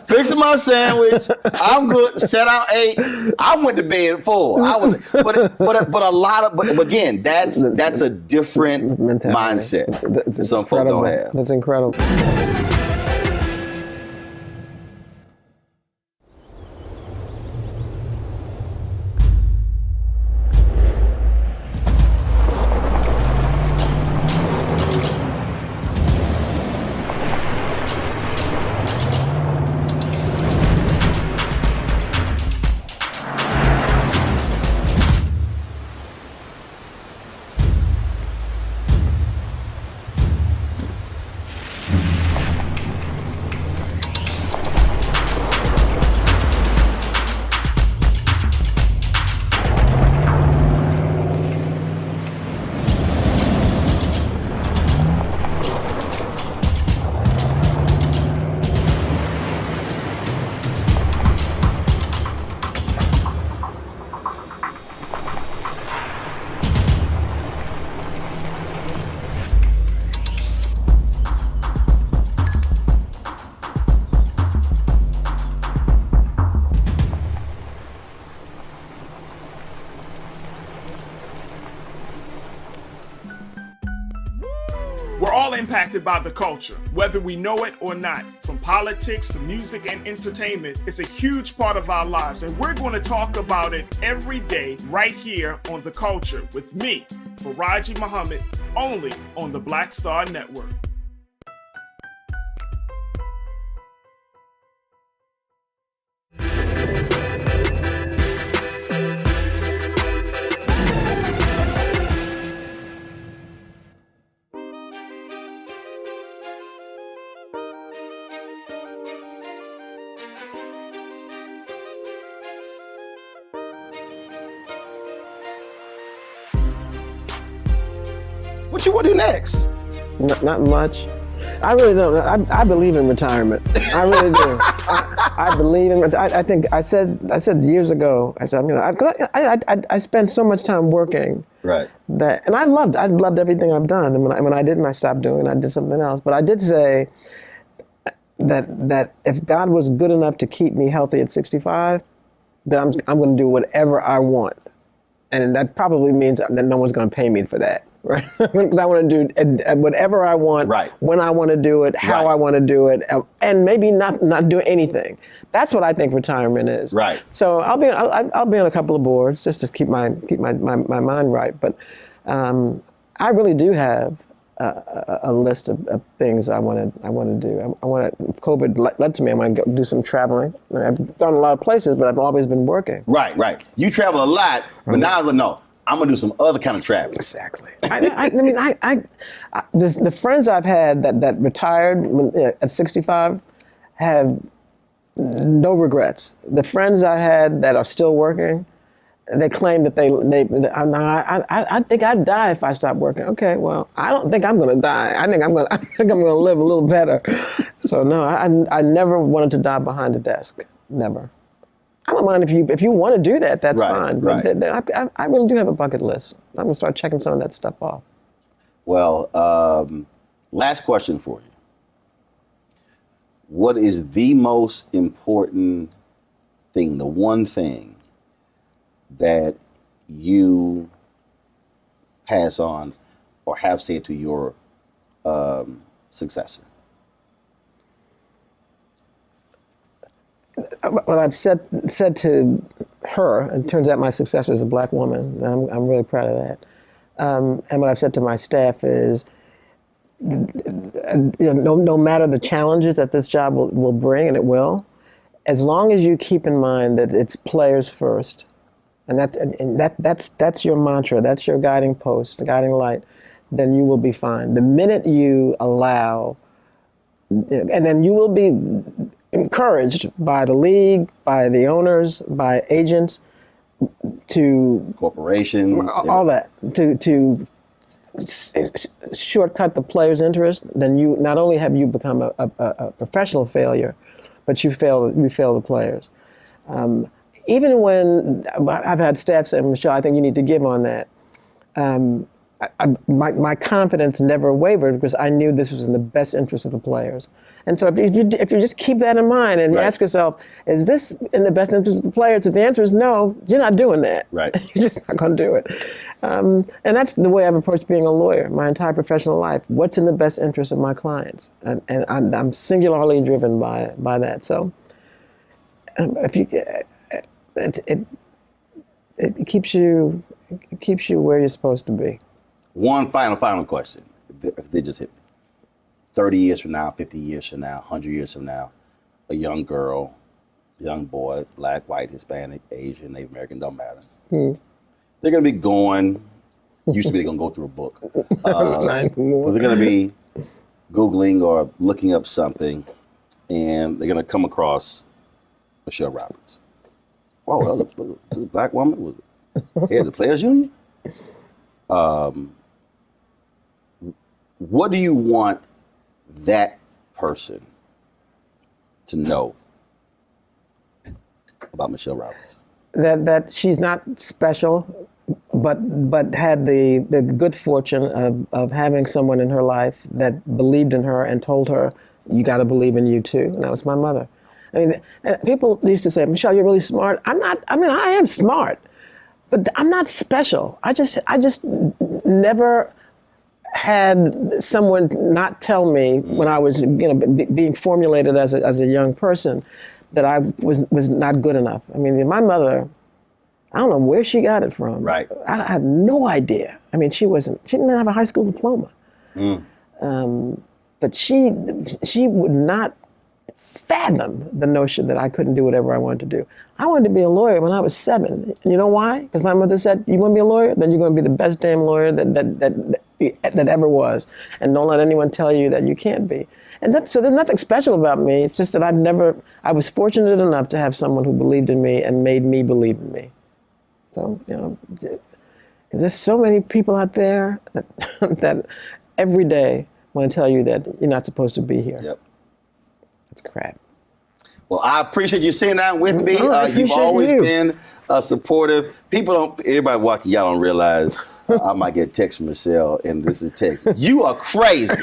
fixing my sandwich. I'm good. Sat down, ate. I went to bed full. But again, that's a different mindset. It's some folk don't have. That's incredible. We're all impacted by the culture, whether we know it or not. From politics to music and entertainment, it's a huge part of our lives, and we're going to talk about it every day right here on The Culture with me, Faraji Muhammad, only on the Black Star Network. What you want to do next? Not much. I really don't. I believe in retirement. I really do. I believe in. I think I said years ago. I said, I spent so much time working. Right. And I loved everything I've done. And when I didn't, I stopped doing. I did something else. But I did say that if God was good enough to keep me healthy at 65, then I'm going to do whatever I want. And that probably means that no one's going to pay me for that. Right, because I want to do whatever I want, right, when I want to do it, how right, I want to do it, and maybe not do anything. That's what I think retirement is. Right. So I'll be on a couple of boards just to keep my mind right. But I really do have a list of things I want to do. I want to. COVID lets me. I want to go do some traveling. I've gone a lot of places, but I've always been working. Right. You travel a lot, but now no. I'm gonna do some other kind of traveling. Exactly. The friends I've had that retired at 65 have no regrets. The friends I had that are still working, they claim that I think I'd die if I stopped working. Okay, well, I don't think I'm going to die. I think I'm going to live a little better. So no, I never wanted to die behind a desk. Never. I don't mind if you want to do that. That's fine. But I really do have a bucket list. I'm going to start checking some of that stuff off. Well, last question for you. What is the most important thing, the one thing that you pass on or have said to your successor? What I've said to her, and it turns out my successor is a black woman, and I'm really proud of that. And what I've said to my staff is, no matter the challenges that this job will bring, and it will, as long as you keep in mind that it's players first, and that's your mantra, that's your guiding post, the guiding light, then you will be fine. The minute you allow, and then you will be encouraged by the league, by the owners, by agents, to corporations, all that, to shortcut the player's interest, then you not only have you become a professional failure, but you fail the players. Even when I've had staff say, Michele, I think you need to give on that. My confidence never wavered because I knew this was in the best interest of the players. And so if you just keep that in mind and ask yourself, is this in the best interest of the players? If the answer is no, you're not doing that. Right. You're just not going to do it. And that's the way I've approached being a lawyer my entire professional life. What's in the best interest of my clients? And I'm singularly driven by that. So if you, it keeps you where you're supposed to be. One final question. If they just hit me. 30 years from now, 50 years from now, 100 years from now, a young girl, young boy, black, white, Hispanic, Asian, Native American, don't matter. They're going to be going, used to be they're going to go through a book. But they're going to be Googling or looking up something, and they're going to come across Michele Roberts. Wow, that was a black woman? Was it head of the Players Union? What do you want that person to know about Michele Roberts? That she's not special, but had the good fortune of having someone in her life that believed in her and told her, you got to believe in you too. And that was my mother. I mean, people used to say, Michele, you're really smart. I am smart, but I'm not special. I just never had someone not tell me when I was, being formulated as a young person that I was not good enough. I mean, my mother, I don't know where she got it from. Right. I have no idea. I mean, she didn't have a high school diploma. But she would not fathom the notion that I couldn't do whatever I wanted to do. I wanted to be a lawyer when I was 7. And you know why? Because my mother said, you want to be a lawyer? Then you're going to be the best damn lawyer that ever was. And don't let anyone tell you that you can't be. And so there's nothing special about me. It's just that I was fortunate enough to have someone who believed in me and made me believe in me. So, because there's so many people out there that every day want to tell you that you're not supposed to be here. Yep. That's crap. Well, I appreciate you sitting down with me. You've always been supportive. Everybody watching, y'all don't realize I might get a text from Michele, and this is text. You are crazy.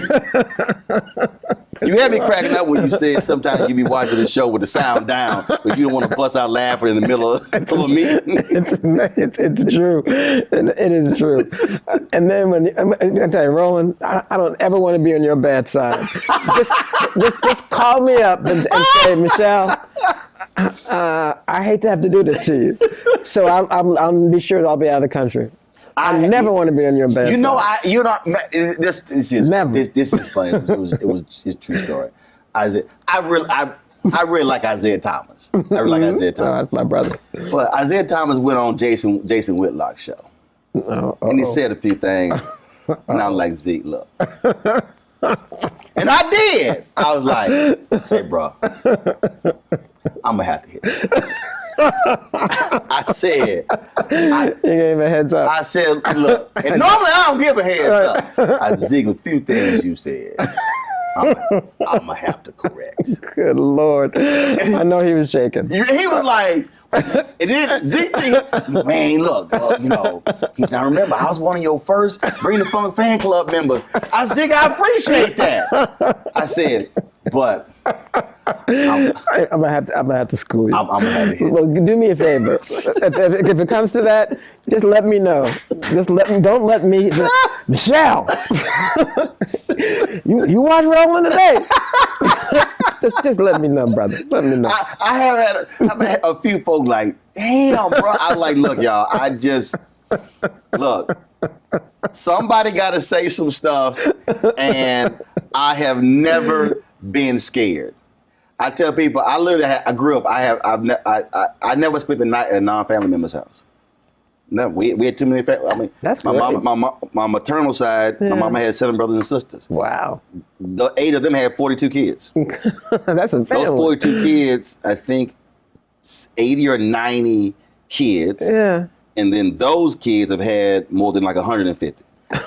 You had me cracking up when you said sometimes you be watching the show with the sound down, but you don't want to bust out laughing in the middle of a meeting. It's true. It is true. And then I tell you, Roland, I don't ever want to be on your bad side. Just call me up and say, Michele, I hate to have to do this to you. So I'll be sure I'll be out of the country. I never want to be on your bad side. This is funny. It's a true story. I really like Isaiah Thomas. Oh, that's my brother. But Isaiah Thomas went on Jason Whitlock's show. And he said a few things. And I was like, Zeke, look. And I did. I was like, say, bro, I'm going to have to hit you. I said. You gave him a heads up. I said, look. And normally I don't give a heads up. I said, Zeke, a few things you said. I'm going to have to correct. Good Lord. I know he was shaking. He was like, and then Zeke, man, look, you know, he said, I remember I was one of your first Bring the Funk fan club members. I said, I appreciate that. I said, but I'm gonna have to school you. I'm gonna have to hit. Well, do me a favor. If it comes to that, just let me know. Don't let me. Michele, you watch Rolling today? just let me know, brother. Let me know. I've had a few folk like, damn, bro. I like, look, y'all. Look. Somebody got to say some stuff, and I have never been scared. I tell people, I grew up. I never spent the night at a non-family member's house. No, we had too many family. I mean, that's my mama, my maternal side. Yeah. My mama had 7 brothers and sisters. Wow. The 8 of them had 42 kids. That's a family. Those 42 kids, I think, 80 or 90 kids. Yeah. And then those kids have had more than like 150.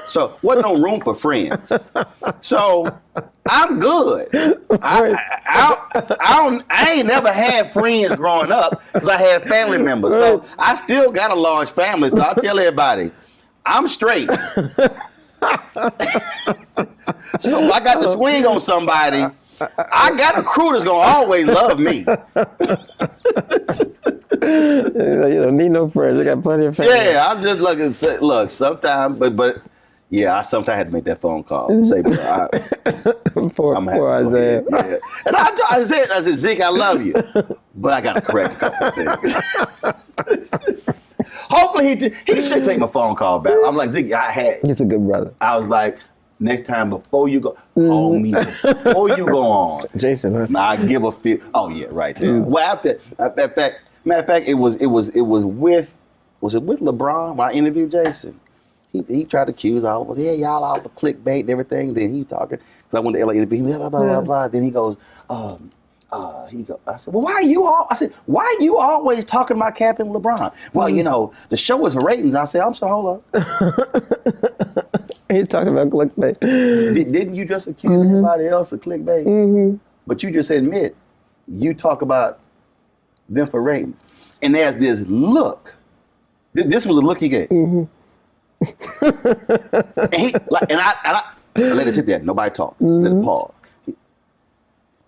So wasn't no room for friends. So I'm good. I ain't never had friends growing up because I had family members. So I still got a large family. So I tell everybody, I'm straight. So if I got to swing on somebody, I got a crew that's gonna always love me. You don't need no friends. You got plenty of family. Yeah, I'm just looking. Look, sometimes, but yeah, I sometimes had to make that phone call. Say, bro, poor Isaiah. Yeah. And I said, Zeke, I love you, but I got to correct a couple of things. Hopefully he should take my phone call back. I'm like, Zeke, He's a good brother. I was like, next time before you go, call me before you go on. Jason, huh? I give a few. Oh yeah, right there. Well, matter of fact, it was with LeBron when I interviewed Jason. He tried to accuse all of us. Yeah, y'all all for clickbait and everything. Then he talking because I went to LA interview him. Blah blah blah blah. Then he goes, I said, well, why are you always talking about Cap and LeBron? Well, you know, the show is for ratings. I said, I'm sorry, hold up. He talked about clickbait. Didn't you just accuse everybody else of clickbait? Mm-hmm. But you just admit you talk about them for ratings. And there's this look. This was a look he gave. Mm-hmm. and I let it sit there. Nobody talked. Mm-hmm. Let it pause.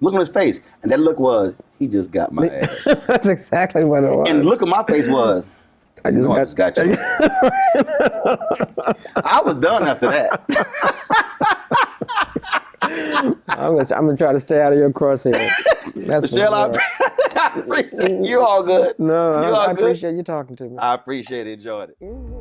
Look on his face. And that look was, he just got my ass. That's exactly what it was. And the look on my face was, I just got you. I was done after that. I'm gonna try to stay out of your crosshair. Michele, I appreciate you. All good. No, I appreciate you talking to me. I appreciate it. Enjoyed it. Mm-hmm.